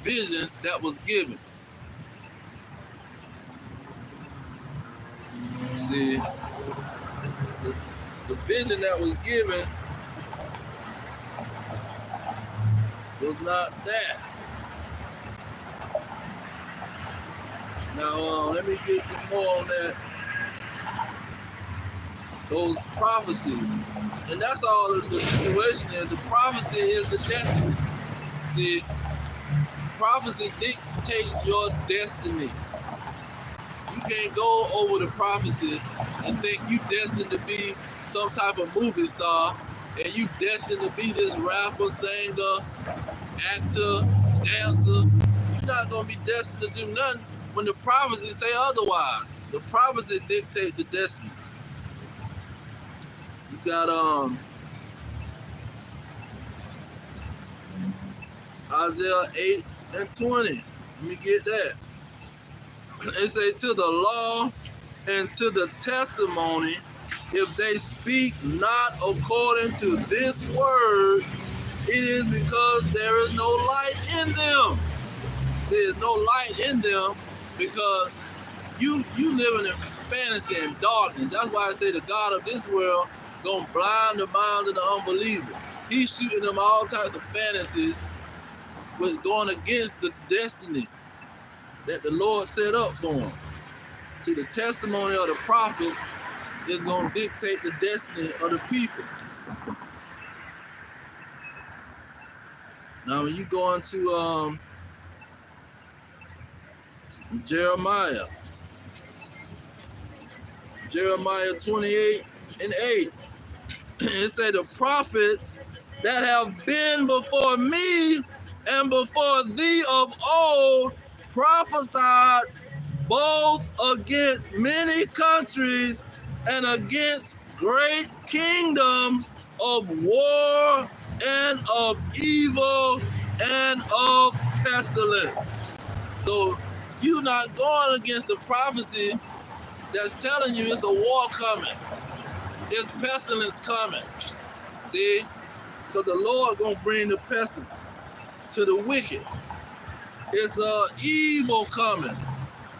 vision that was given. See, the vision that was given was not that. Now, let me get some more on that. Those prophecies. And that's all the situation is. The prophecy is the destiny. See, prophecy dictates your destiny. You can't go over the prophecy and think you destined to be some type of movie star, and you destined to be this rapper, singer, actor, dancer. You're not going to be destined to do nothing when the prophecy say otherwise. The prophecy dictates the destiny. You got Isaiah 8 and 20. Let me get that. It say, to the law and to the testimony, if they speak not according to this word, it is because there is no light in them. There's no light in them because you living in fantasy and darkness. That's why I say the God of this world gonna blind the mind of the unbeliever. He's shooting them all types of fantasies, which going against the destiny that the Lord set up for them. See, the testimony of the prophets is gonna dictate the destiny of the people. Now, when you go into Jeremiah 28 and 8, it say the prophets that have been before me and before thee of old prophesied both against many countries and against great kingdoms of war and of evil and of pestilence. So you're not going against the prophecy that's telling you it's a war coming. It's pestilence coming. See? Because the Lord gonna bring the pestilence to the wicked. It's evil coming.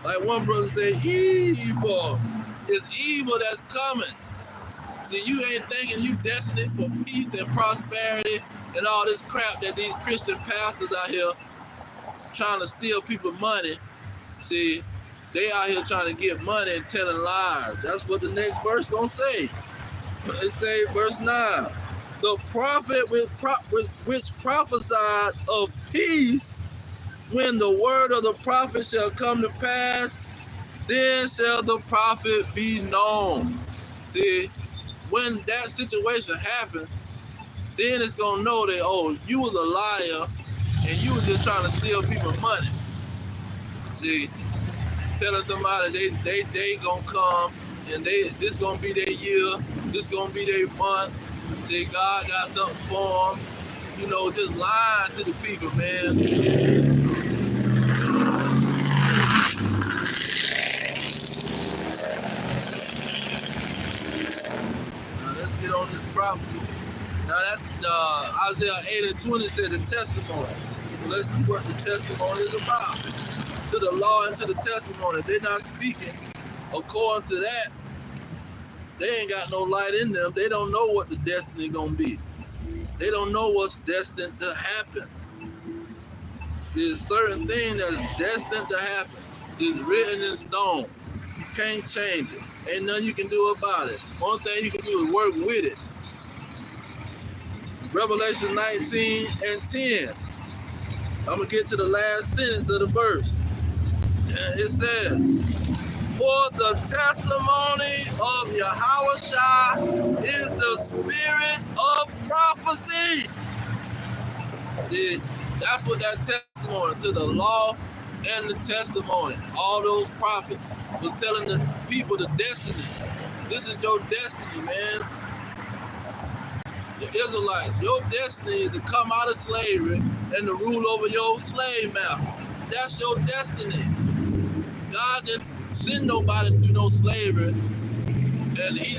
Like one brother say, evil. It's evil that's coming. See, you ain't thinking you destined for peace and prosperity and all this crap that these Christian pastors out here trying to steal people money. See, they out here trying to get money and telling lies. That's what the next verse gonna say. It say, verse 9, the prophet which prophesied of peace, when the word of the prophet shall come to pass, then shall the prophet be known. See, when that situation happens, then it's gonna know that, oh, you was a liar and you was just trying to steal people's money. See, telling somebody they gonna come and this gonna be their year, this gonna be their month. See, God got something for them. You know, just lying to the people, man. Now let's get on this prophecy. Now that Isaiah 8 and 20 said the testimony. So let's see what the testimony is about. To the law and to the testimony, they're not speaking according to that. They ain't got no light in them. They don't know what the destiny gonna be. They don't know what's destined to happen. See, a certain thing that's destined to happen is written in stone. You can't change it. Ain't nothing you can do about it. Only thing you can do is work with it. Revelation 19 and 10. I'm gonna get to the last sentence of the verse. It says, for the testimony of Yahushua is the spirit of prophecy. See, that's what that testimony, to the law and the testimony, all those prophets was telling the people the destiny. This is your destiny, man. The Israelites, your destiny is to come out of slavery and to rule over your slave master. That's your destiny. God didn't send nobody through no slavery, and he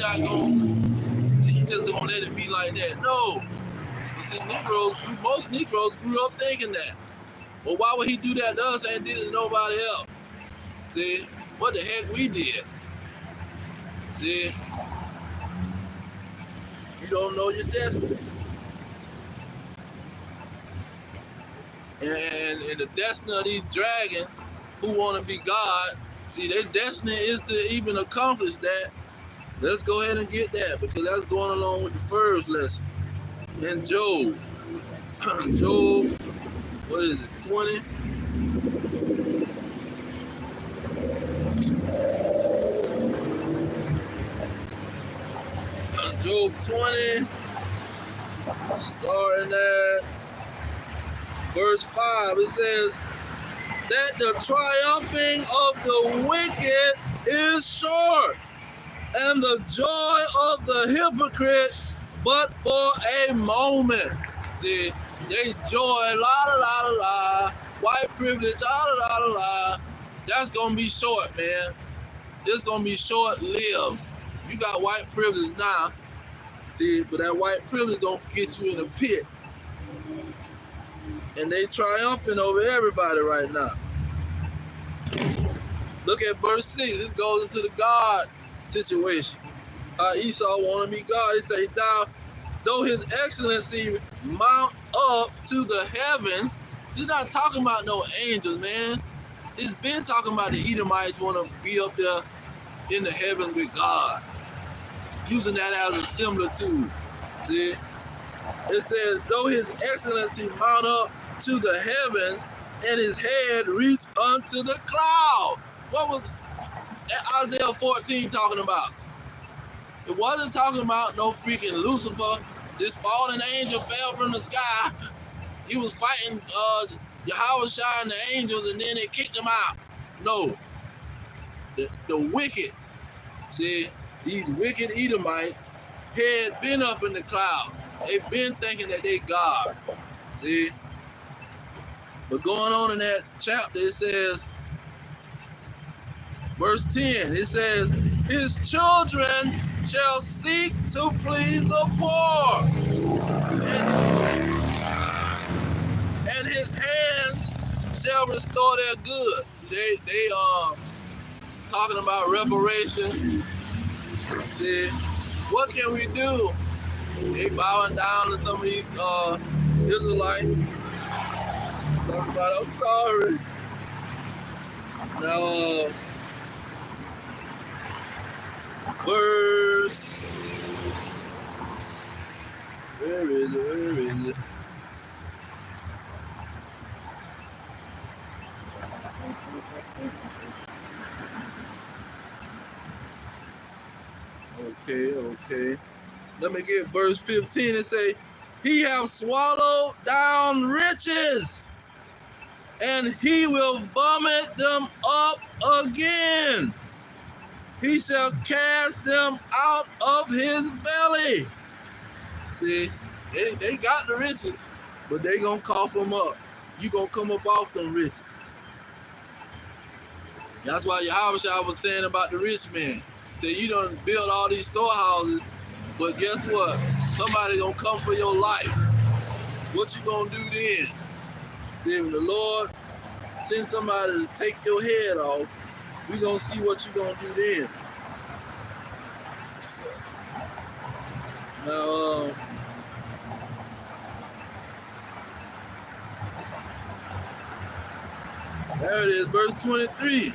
just gonna let it be like that. No. But see, most Negroes grew up thinking that. Well, why would he do that to us and did it to nobody else? See, what the heck we did? See, you don't know your destiny. And the destiny of these dragons who want to be God, see, their destiny is to even accomplish that. Let's go ahead and get that, because that's going along with the first lesson. In Job, Job, what is it, 20? Job 20, starting at verse 5, it says, that the triumphing of the wicked is short, and the joy of the hypocrite but for a moment. See, they joy, la la la la la, white privilege, la la la la la. That's gonna be short, man. it's gonna be short-lived. You got white privilege now, see, but that white privilege gonna get you in a pit. And they triumphing over everybody right now. Look at verse 6. This goes into the God situation. Esau wanted to be God. He said, though his excellency mount up to the heavens. He's not talking about no angels, man. It's been talking about the Edomites want to be up there in the heavens with God. Using that as a similitude. See? It says, though his excellency mount up to the heavens and his head reach unto the clouds. What was Isaiah 14 talking about? It wasn't talking about no freaking Lucifer. This fallen angel fell from the sky. He was fighting Yahweh and the angels, and then they kicked him out. No. The wicked, see, these wicked Edomites had been up in the clouds. They've been thinking that they God. See? But going on in that chapter, it says, verse 10, it says, his children shall seek to please the poor, and his hands shall restore their goods. They talking about reparations. See, what can we do? They bowing down to some of these Israelites. Talking about, I'm sorry. Now, verse, where is it? Okay. Let me get verse 15 and say, he have swallowed down riches, and he will vomit them up again. He shall cast them out of his belly. See, they got the riches, but they gonna cough them up. You gonna come up off them riches. That's why Yahweh was saying about the rich man. Say, you done build all these storehouses, but guess what? Somebody gonna come for your life. What you gonna do then? See, when the Lord sends somebody to take your head off, we gonna see what you gonna do then. Now, there it is, verse 23.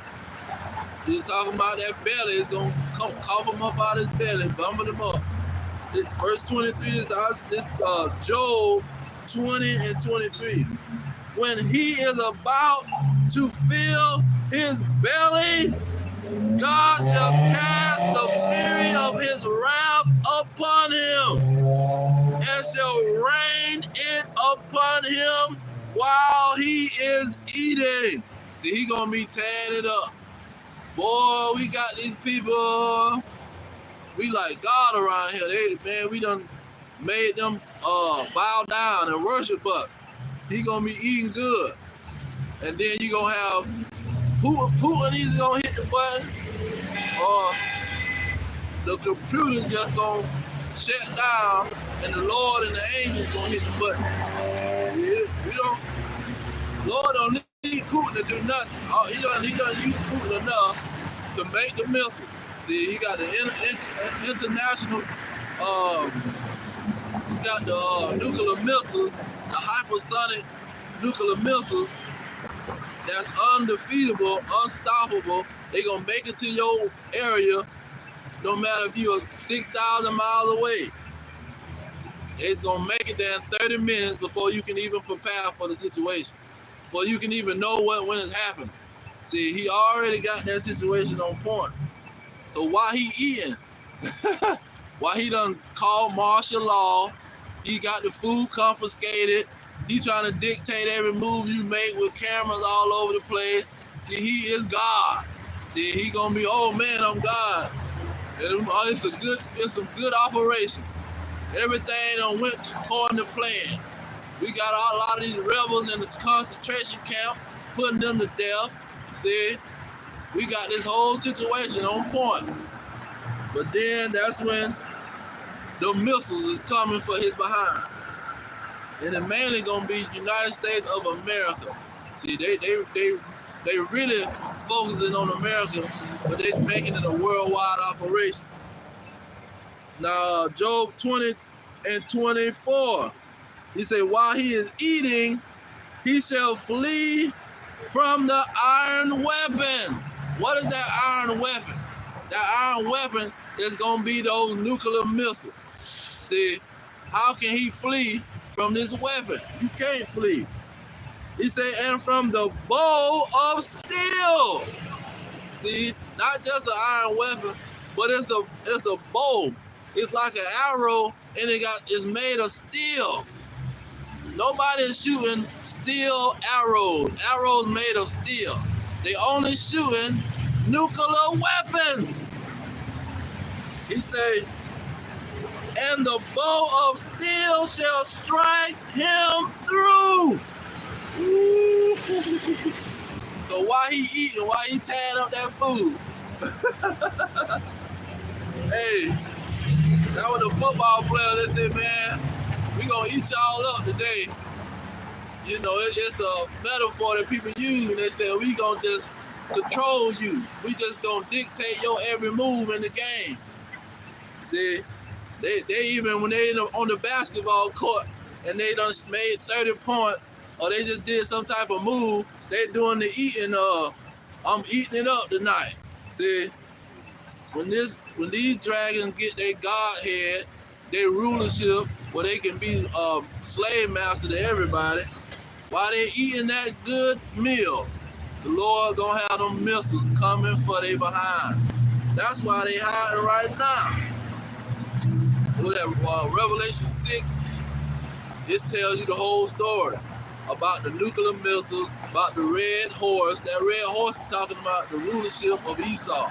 See, talking about that belly, it's gonna cough him up out of his belly, vomit him up. Verse 23 is Job 20 and 23. When he is about to fill his belly, God shall cast the fury of his wrath upon him, and shall rain it upon him while he is eating. See, he gonna be tearing it up. Boy, we got these people, we like God around here. We done made them bow down and worship us. He gonna be eating good. And then you gonna have Putin either gonna hit the button, or the computer's just gonna shut down, and the Lord and the angels gonna hit the button. Yeah, Lord don't need Putin to do nothing. He done use Putin enough to make the missiles. See, he got the international, he got the nuclear missiles, the hypersonic nuclear missiles that's undefeatable, unstoppable. They gonna make it to your area, no matter if you're 6,000 miles away. It's gonna make it there in 30 minutes before you can even prepare for the situation, before you can even know when it's happening. See, he already got that situation on point. So while he eating, while he done called martial law, he got the food confiscated. He trying to dictate every move you make with cameras all over the place. See, he is God. See, he gonna be, oh man, I'm God. And it's some good operation. Everything done went according to plan. We got a lot of these rebels in the concentration camps, putting them to death. See, We got this whole situation on point. But then that's when the missiles is coming for his behind. And it's mainly gonna be United States of America. See, they really focusing on America, but they making it a worldwide operation. Now, Job 20 and 24, he said, while he is eating, he shall flee from the iron weapon. What is that iron weapon? That iron weapon is going to be those nuclear missiles. See, how can he flee from this weapon? You can't flee. He said, and from the bow of steel. See, not just an iron weapon, but it's a bow. It's like an arrow, and it's made of steel. Nobody is shooting steel arrows. Arrows made of steel. They only shooting nuclear weapons. He say, and the bow of steel shall strike him through. Ooh. So while he eating, while he tearing up that food, hey, that was the football player that said, man, we gonna eat y'all up today. You know, it's a metaphor that people use when they say, we gonna just control you. We just gonna dictate your every move in the game. See, they even, when they on the basketball court and they done made 30 points, or they just did some type of move, they doing the eating, I'm eating it up tonight. See, when these dragons get their godhead, their rulership, where they can be slave master to everybody, while they eating that good meal, the Lord gonna have them missiles coming for they behind. That's why they hiding right now. Look at Revelation 6. This tells you the whole story about the nuclear missiles, about the red horse. That red horse is talking about the rulership of Esau.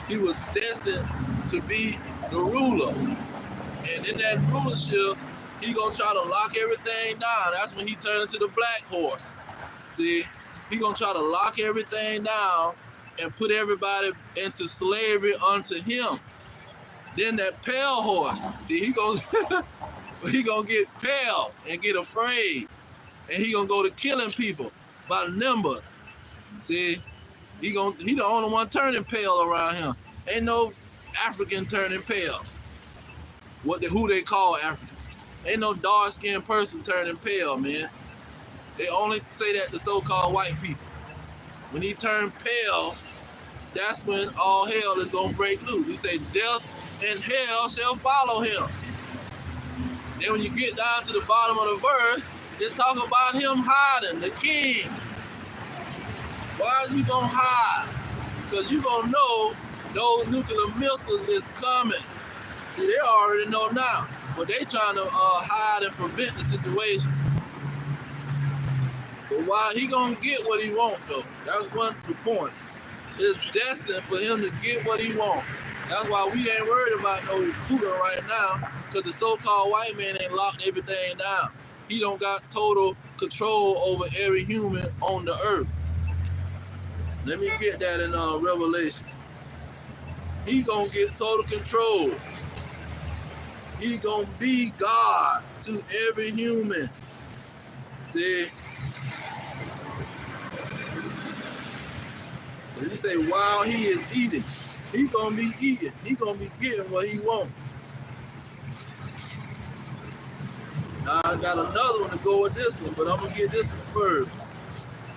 He was destined to be the ruler. And in that rulership, he gonna try to lock everything down. That's when he turned into the black horse. See, he gonna try to lock everything down and put everybody into slavery unto him. Then that pale horse, see, he gonna get pale and get afraid. And he gonna go to killing people by the numbers. See, he the only one turning pale around him. Ain't no African turning pale. Who they call African. Ain't no dark-skinned person turning pale, man. They only say that to so-called white people. When he turned pale, that's when all hell is gonna break loose. He say, death and hell shall follow him. Then when you get down to the bottom of the verse, they talk about him hiding, the king. Why is he gonna hide? Because you gonna know those nuclear missiles is coming. See, they already know now, but they trying to hide and prevent the situation. But why he gonna get what he want though? That's the point. It's destined for him to get what he want. That's why we ain't worried about no Putin right now, because the so-called white man ain't locked everything down. He don't got total control over every human on the earth. Let me get that in Revelation. He gonna get total control. He gonna be God to every human. See? He say while he is eating, he gonna be eating. He gonna be getting what he wants. Now I got another one to go with this one, but I'm gonna get this one first.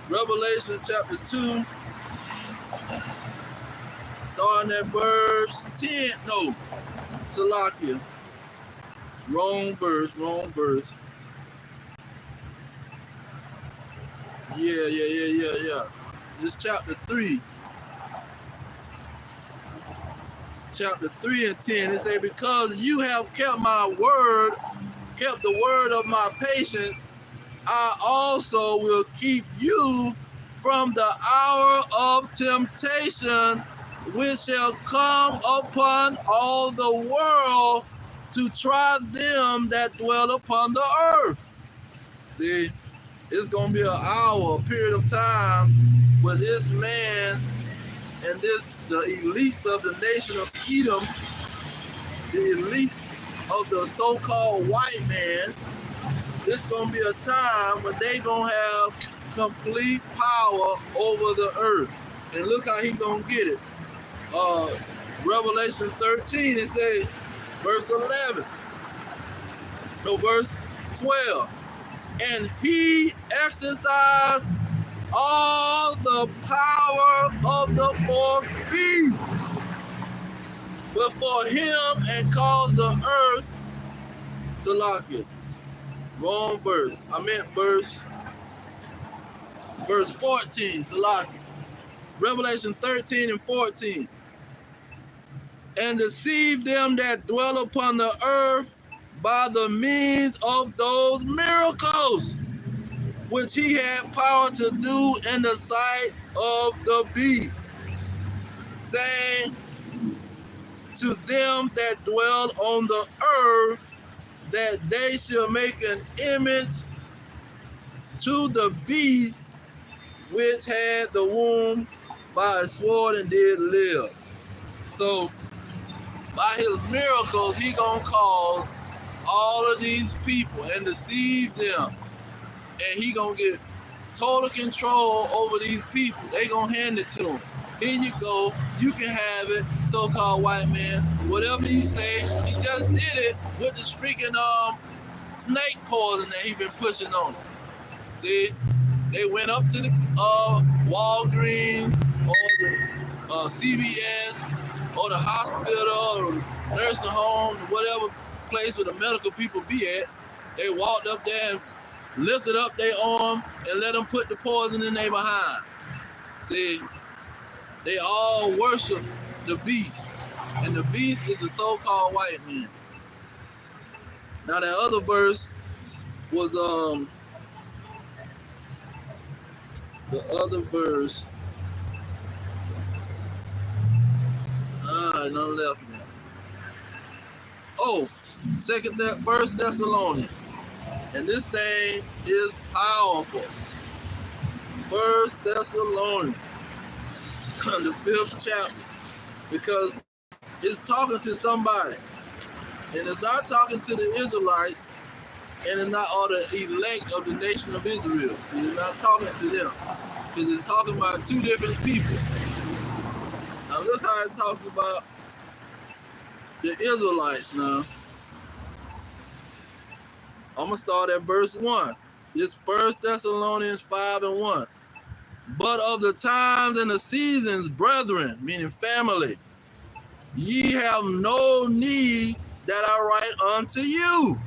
Revelation chapter 2, starting at verse 10. No, Salakia. Wrong verse. Yeah. This chapter 3. Chapter 3 and 10. It say, because you have kept my word, kept the word of my patience, I also will keep you from the hour of temptation, which shall come upon all the world to try them that dwell upon the earth. See, it's going to be an hour, a period of time where this man And the elites of the nation of Edom, the elites of the so-called white man, it's going to be a time when they going to have complete power over the earth. And look how he going to get it. Revelation 13, it says, verse 12. And he exercised all the power of the fourth beast before him and caused the earth to lock it. Wrong verse. I meant verse 14, Salaki. Revelation 13 and 14. And deceive them that dwell upon the earth by the means of those miracles which he had power to do in the sight of the beast, saying to them that dwell on the earth that they shall make an image to the beast which had the wound by a sword and did live. So by his miracles, he gonna cause all of these people and deceive them. And he gonna get total control over these people. They gonna hand it to him. Here you go, you can have it, so-called white man. Whatever you say, he just did it with this freaking snake poison that he been pushing on them. See, they went up to the Walgreens or the CVS or the hospital or the nursing home, whatever place where the medical people be at. They walked up there and lifted up their arm and let them put the poison in their behind. See, they all worship the beast, and the beast is the so-called white man. Now that other verse was the other verse. None left now. Oh, First Thessalonians. And this thing is powerful. First Thessalonians, the 5th chapter, because it's talking to somebody. And it's not talking to the Israelites, and it's not all the elect of the nation of Israel. See, it's not talking to them, because it's talking about two different people. Now look how it talks about the Israelites now. I'm going to start at verse 1. It's 1 Thessalonians 5 and 1. But of the times and the seasons, brethren, meaning family, ye have no need that I write unto you.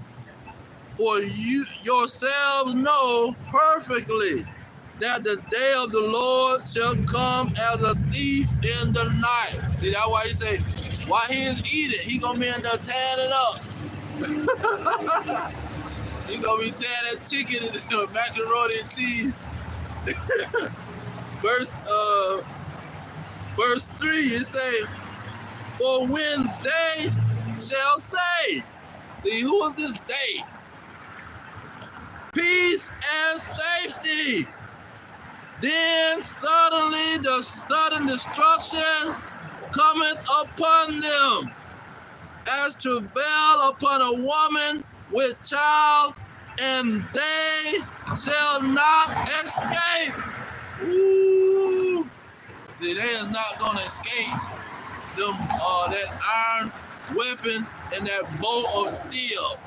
For you yourselves know perfectly that the day of the Lord shall come as a thief in the night. See, that's why he say, while he is eating, he going to be in there tearing it up. He going to be tearing that chicken and macaroni and cheese. Verse 3, it say, for when they shall say, see, who is this they? Peace and safety. Then suddenly the sudden destruction cometh upon them, as travail upon a woman with child, and they shall not escape. Ooh. See, they is not gonna escape them that iron weapon and that bolt of steel.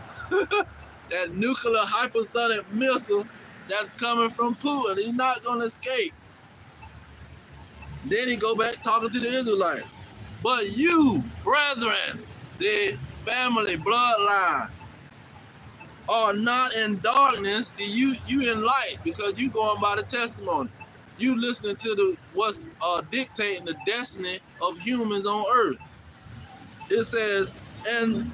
That nuclear hypersonic missile that's coming from Putin. He's not gonna escape. Then he go back talking to the Israelites. But you, brethren, the family bloodline, are not in darkness. See, you in light, because you going by the testimony. You listening to what's dictating the destiny of humans on earth. It says, and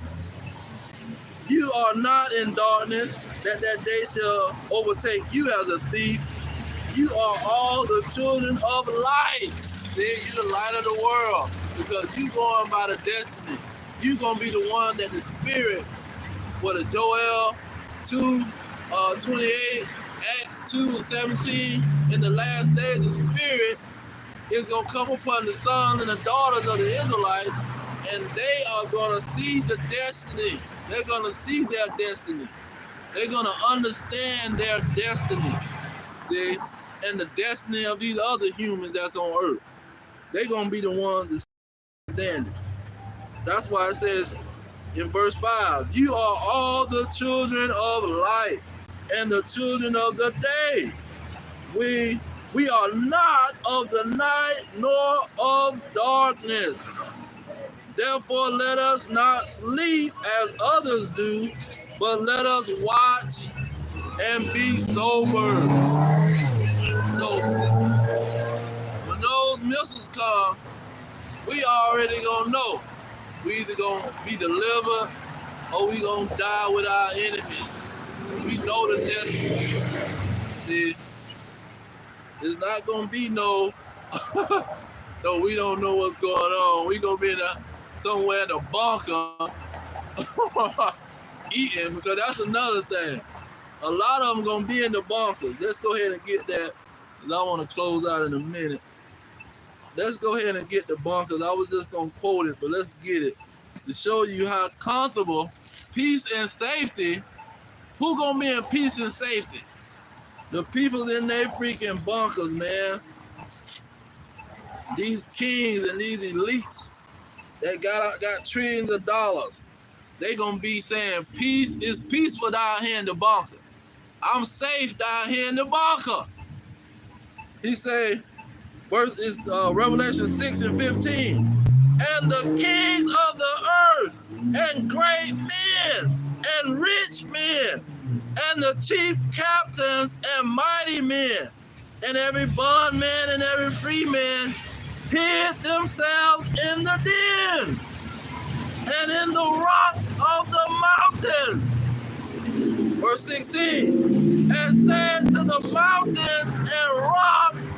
you are not in darkness, that day shall overtake you as a thief. You are all the children of light. See, you're the light of the world, because you going by the destiny. You gonna be the one that the Spirit, what a Joel 2:28, Acts 2:17, in the last days the Spirit is going to come upon the sons and the daughters of the Israelites, and they are going to see the destiny. They're going to see their destiny. They're going to understand their destiny. See? And the destiny of these other humans that's on earth. They're going to be the ones that stand it. That's why it says in verse 5, you are all the children of light and the children of the day. We are not of the night nor of darkness. Therefore, let us not sleep as others do, but let us watch and be sober. So, when those missiles come, we already gonna know. We either gonna be delivered or we gonna die with our enemies. We know the destiny. See, it's not gonna be no, no, we don't know what's going on. We gonna be somewhere in the bunker eating, because that's another thing. A lot of them gonna be in the bunkers. Let's go ahead and get that, because I want to close out in a minute. Let's go ahead and get the bunkers. I was just gonna quote it, but let's get it to show you how comfortable, peace and safety. Who gonna be in peace and safety? The people in their freaking bunkers, man. These kings and these elites that got trillions of dollars. They gonna be saying peace is peaceful down here in the bunker. I'm safe down here in the bunker. He say, verse is Revelation 6 and 15. And the kings of the earth, and great men, and rich men, and the chief captains, and mighty men, and every bondman and every free man, hid themselves in the den, and in the rocks of the mountains. Verse 16, and said to the mountains and rocks,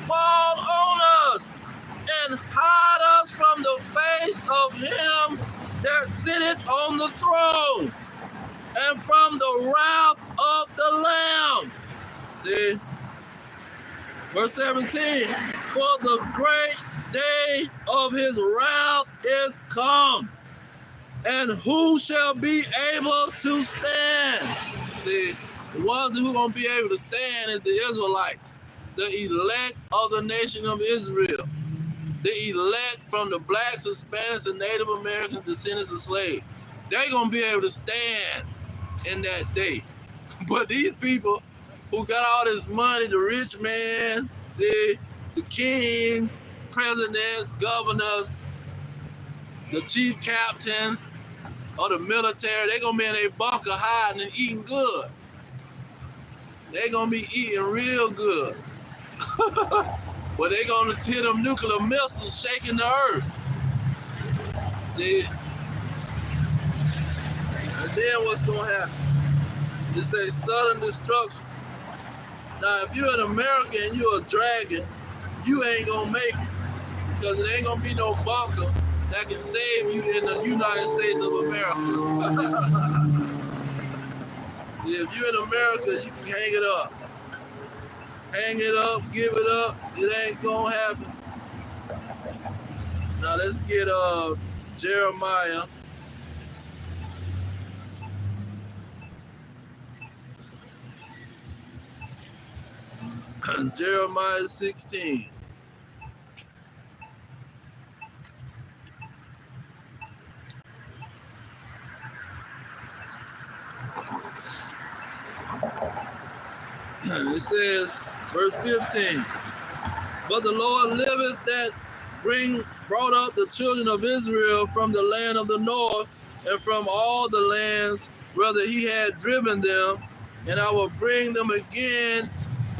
fall on us, and hide us from the face of him that sitteth on the throne, and from the wrath of the Lamb. See? Verse 17, for the great day of his wrath is come, and who shall be able to stand? See, the ones who are going to be able to stand is the Israelites, the elect of the nation of Israel, the elect from the blacks, Hispanics, and Native American descendants of slaves. They're going to be able to stand in that day. But these people who got all this money, the rich man, see, the kings, presidents, governors, the chief captains of the military, they're going to be in a bunker hiding and eating good. They're going to be eating real good. But they're going to hit them nuclear missiles shaking the earth. See? And then what's going to happen? It says sudden destruction. Now, if you're in America and you're a dragon, you ain't going to make it, because it ain't going to be no bunker that can save you in the United States of America. If you're in America, you can hang it up. Hang it up, give it up, it ain't gonna happen. Now let's get Jeremiah. Jeremiah 16. It says, verse 15, but the Lord liveth that brought up the children of Israel from the land of the north and from all the lands whither he had driven them, and I will bring them again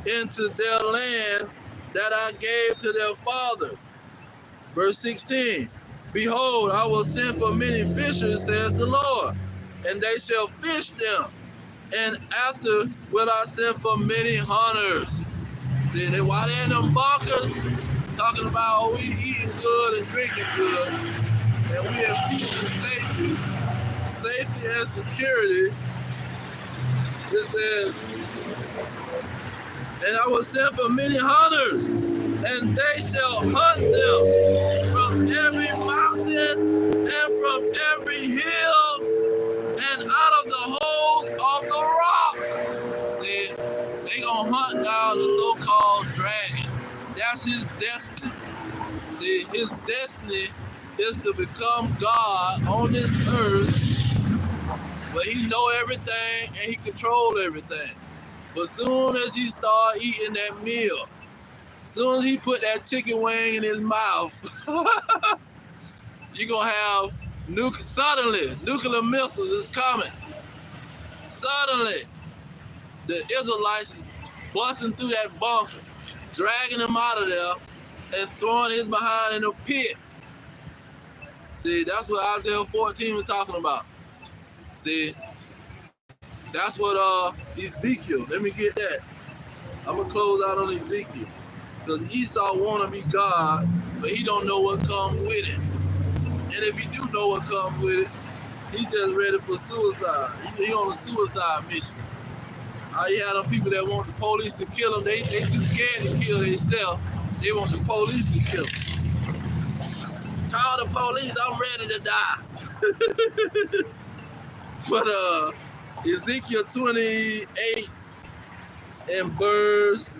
into their land that I gave to their fathers. Verse 16, behold, I will send for many fishers, says the Lord, and they shall fish them. And after will I send for many hunters. See, while they're in them bunkers, talking about, oh, we eating good and drinking good, and we have peace and safety and security. It says, and I will send for many hunters, and they shall hunt them from every mountain and from every hill and out of the holes of the rocks. See, they gonna hunt down the so-called dragon. That's his destiny. See, his destiny is to become God on this earth, but he know everything and he control everything. But soon as he start eating that meal, soon as he put that chicken wing in his mouth, you're gonna have suddenly nuclear missiles is coming. Suddenly, the Israelites is busting through that bunker, dragging him out of there, and throwing his behind in a pit. See, that's what Isaiah 14 was talking about. See, that's what Ezekiel, let me get that. I'm going to close out on Ezekiel. Because Esau want to be God, but he don't know what comes with it. And if he do know what comes with it, he just ready for suicide. He on a suicide mission. You have them people that want the police to kill them. They too scared to kill themselves. They want the police to kill them. Call the police, I'm ready to die. But Ezekiel 28 and verse,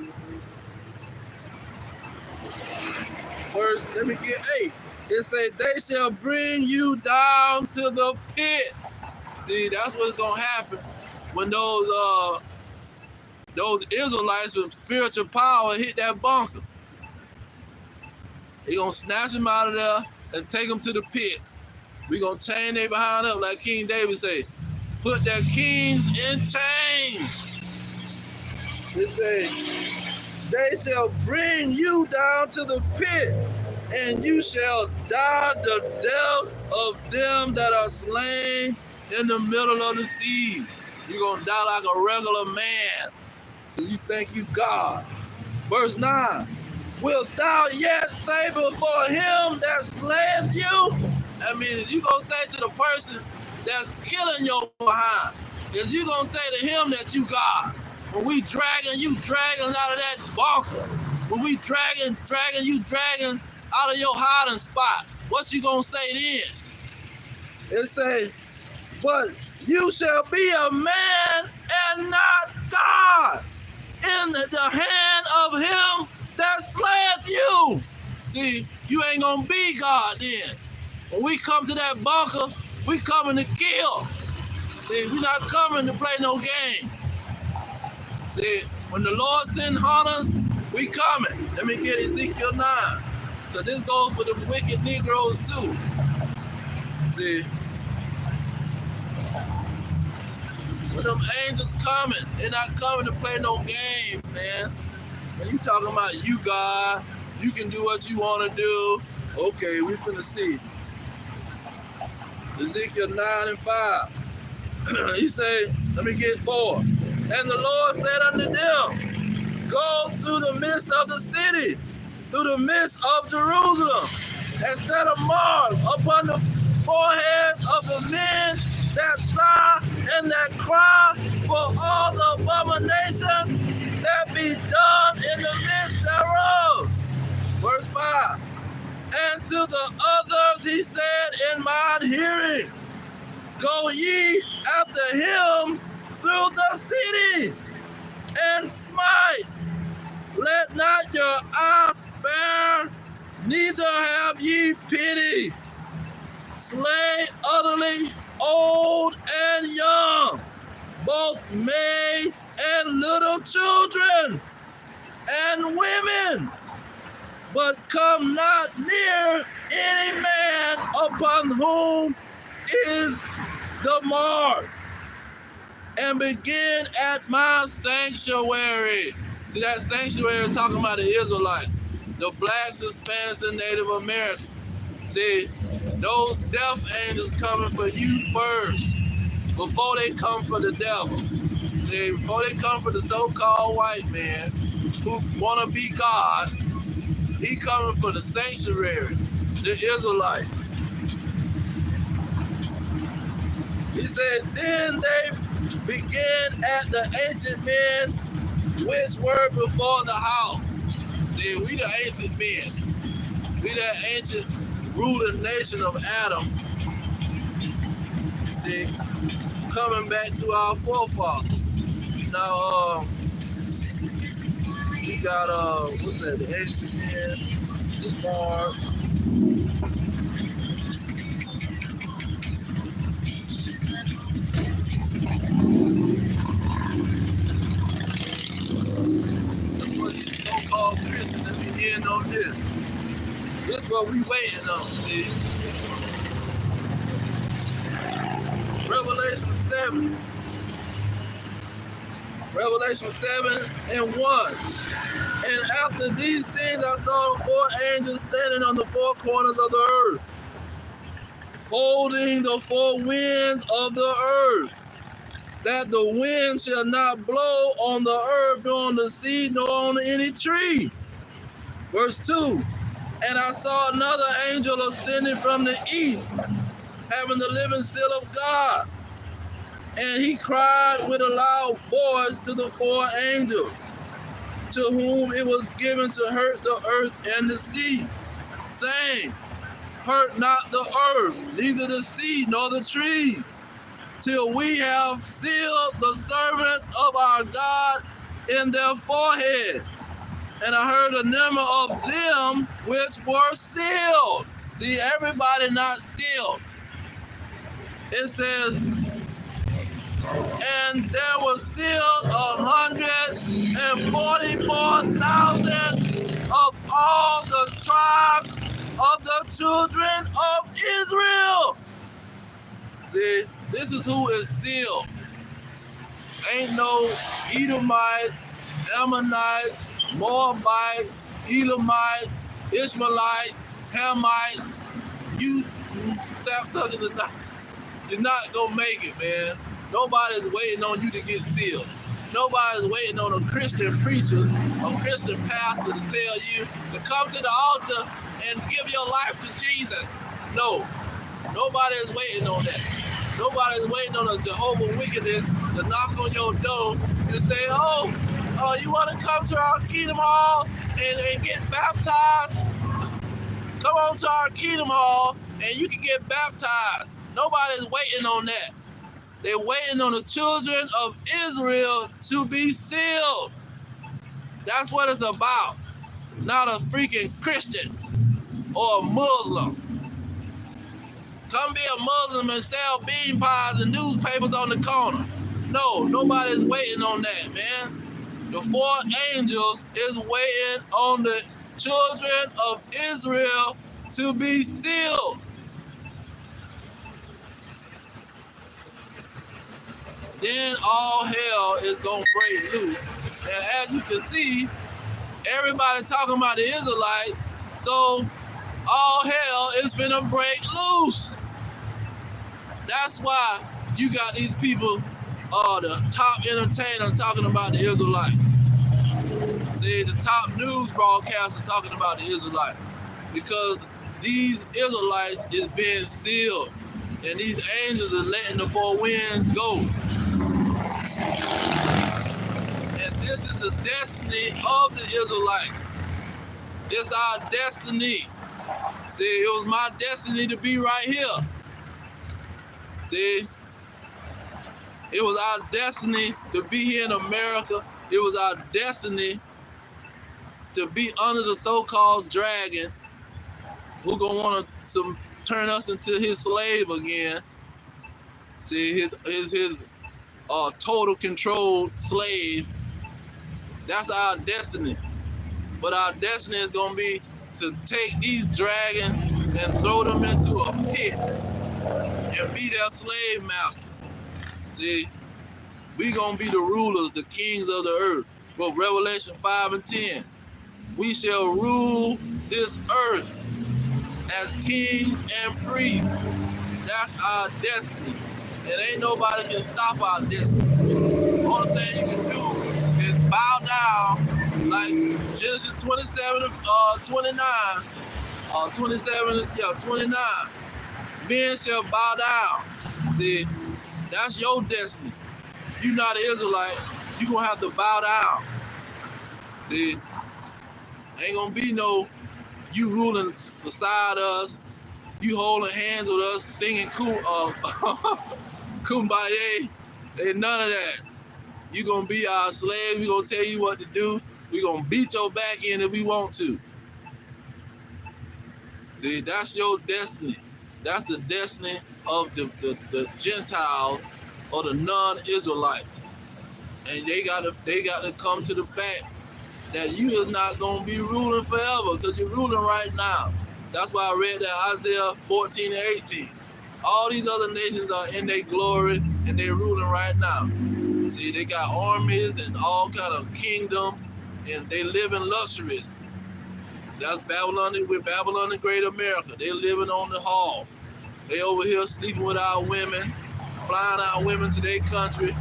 let me get 8. It say, they shall bring you down to the pit. See, that's what's gonna happen when those Israelites with spiritual power hit that bunker. They gonna snatch them out of there and take them to the pit. We gonna chain they behind up like King David say, put their kings in chains. It say, they shall bring you down to the pit, and you shall die the deaths of them that are slain in the middle of the sea. You're going to die like a regular man because you think you God. Verse 9, wilt thou yet say before him that slayeth you? I mean, you going to say to the person that's killing your behind, is you going to say to him that you God? When we dragging out of that bunker, when we dragging out of your hiding spot, what you gonna say then? It say, but you shall be a man and not God in the hand of him that slayeth you. See, you ain't gonna be God then. When we come to that bunker, we coming to kill. See, we not coming to play no game. See, when the Lord send hunters, we coming. Let me get Ezekiel 9. So this goes for the wicked Negroes too. See, when them angels coming, they're not coming to play no game, man. When you talking about you God, you can do what you want to do. Okay, we finna see. Ezekiel 9 and 5. He say, let me get 4. And the Lord said unto them, go through the midst of the city, through the midst of Jerusalem, and set a mark upon the foreheads of the men that sigh and that cry for all the abominations that be done in the midst thereof. Verse 5. And to the others he said in mine hearing, go ye after him through the city, and smite. Let not your eye spare, neither have ye pity. Slay utterly old and young, both maids and little children, and women, but come not near any man upon whom is the mark. And begin at my sanctuary. See, that sanctuary is talking about the Israelites, the blacks, Hispanics, and Native Americans. See, those death angels coming for you first, before they come for the devil. See, before they come for the so-called white man who want to be God, he coming for the sanctuary, the Israelites. He said, then they began at the ancient men which were before the house. See, we the ancient men. We that ancient ruling nation of Adam. See, coming back through our forefathers. Now, we got what's that? The ancient men, the Mark. What these so-called Christians that be hearing on this. This is what we waiting on. See, Revelation 7. Revelation 7 and 1. And after these things I saw 4 angels standing on the 4 corners of the earth, holding the 4 winds of the earth, that the wind shall not blow on the earth, nor on the sea, nor on any tree. Verse 2. And I saw another angel ascending from the east, having the living seal of God. And he cried with a loud voice to the 4 angels, to whom it was given to hurt the earth and the sea, saying, hurt not the earth, neither the sea nor the trees, till we have sealed the servants of our God in their forehead. And I heard a number of them which were sealed. See, everybody not sealed. It says, and there was sealed 144,000 of all the tribes of the children of Israel. See, this is who is sealed. Ain't no Edomites, Ammonites, Moabites, Edomites, Ishmaelites, Hamites. You sapsuckers are not, you're not gonna make it, man. Nobody's waiting on you to get sealed. Nobody's waiting on a Christian preacher, a Christian pastor to tell you to come to the altar and give your life to Jesus. No, nobody is waiting on that. Nobody's waiting on a Jehovah's Witness to knock on your door and say, oh, you want to come to our Kingdom Hall and get baptized? Come on to our Kingdom Hall and you can get baptized. Nobody's waiting on that. They're waiting on the children of Israel to be sealed. That's what it's about. Not a freaking Christian or a Muslim. Come be a Muslim and sell bean pies and newspapers on the corner. No, nobody's waiting on that, man. The 4 angels is waiting on the children of Israel to be sealed. Then all hell is going to break loose. And as you can see, everybody talking about the Israelites, so all hell is finna break loose. That's why you got these people, the top entertainers talking about the Israelites. See, the top news broadcasters talking about the Israelites. Because these Israelites is being sealed. And these angels are letting the 4 winds go. And this is the destiny of the Israelites. It's our destiny. See, it was my destiny to be right here. See, it was our destiny to be here in America. It was our destiny to be under the so-called dragon who gonna want to turn us into his slave again. See, his total controlled slave. That's our destiny. But our destiny is going to be to take these dragons and throw them into a pit and be their slave master. See, we going to be the rulers, the kings of the earth. But Revelation 5 and 10, we shall rule this earth as kings and priests. That's our destiny. And ain't nobody can stop our destiny. The only thing you can do is bow down, like Genesis 27, 29. 29. Men shall bow down. See, that's your destiny. You're not an Israelite, you're going to have to bow down. See, Ain't gonna be no you ruling beside us, you holding hands with us, singing kumbaya. Ain't none of that. You gonna be our slave. We gonna tell you what to do. We gonna beat your back in if we want to. See, that's your destiny. That's the destiny of the Gentiles or the non-Israelites. And they gotta come to the fact that you is not gonna be ruling forever, because you're ruling right now. That's why I read that Isaiah 14 and 18. All these other nations are in their glory and they're ruling right now. See, they got armies and all kind of kingdoms, and they live in luxuries. That's Babylon. With Babylon the Great America, they living on the hall. They over here sleeping with our women, flying our women to their country.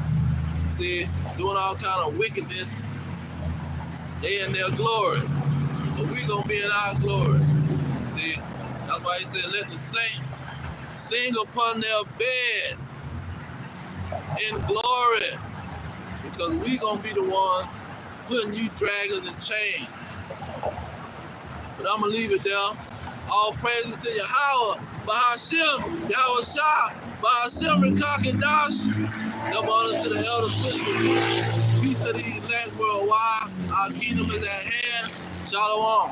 See, doing all kind of wickedness. They in their glory, but we gonna be in our glory. See, that's why he said, "Let the saints sing upon their bed in glory," because we gonna be the one putting you dragons in chains. But I'm gonna leave it there. All praises to Yahweh, Bahashim, Yahweh Shah, Bahashim, Rekakadash. Double honor to the elders, Peace to the elect worldwide. Our kingdom is at hand. Shalom.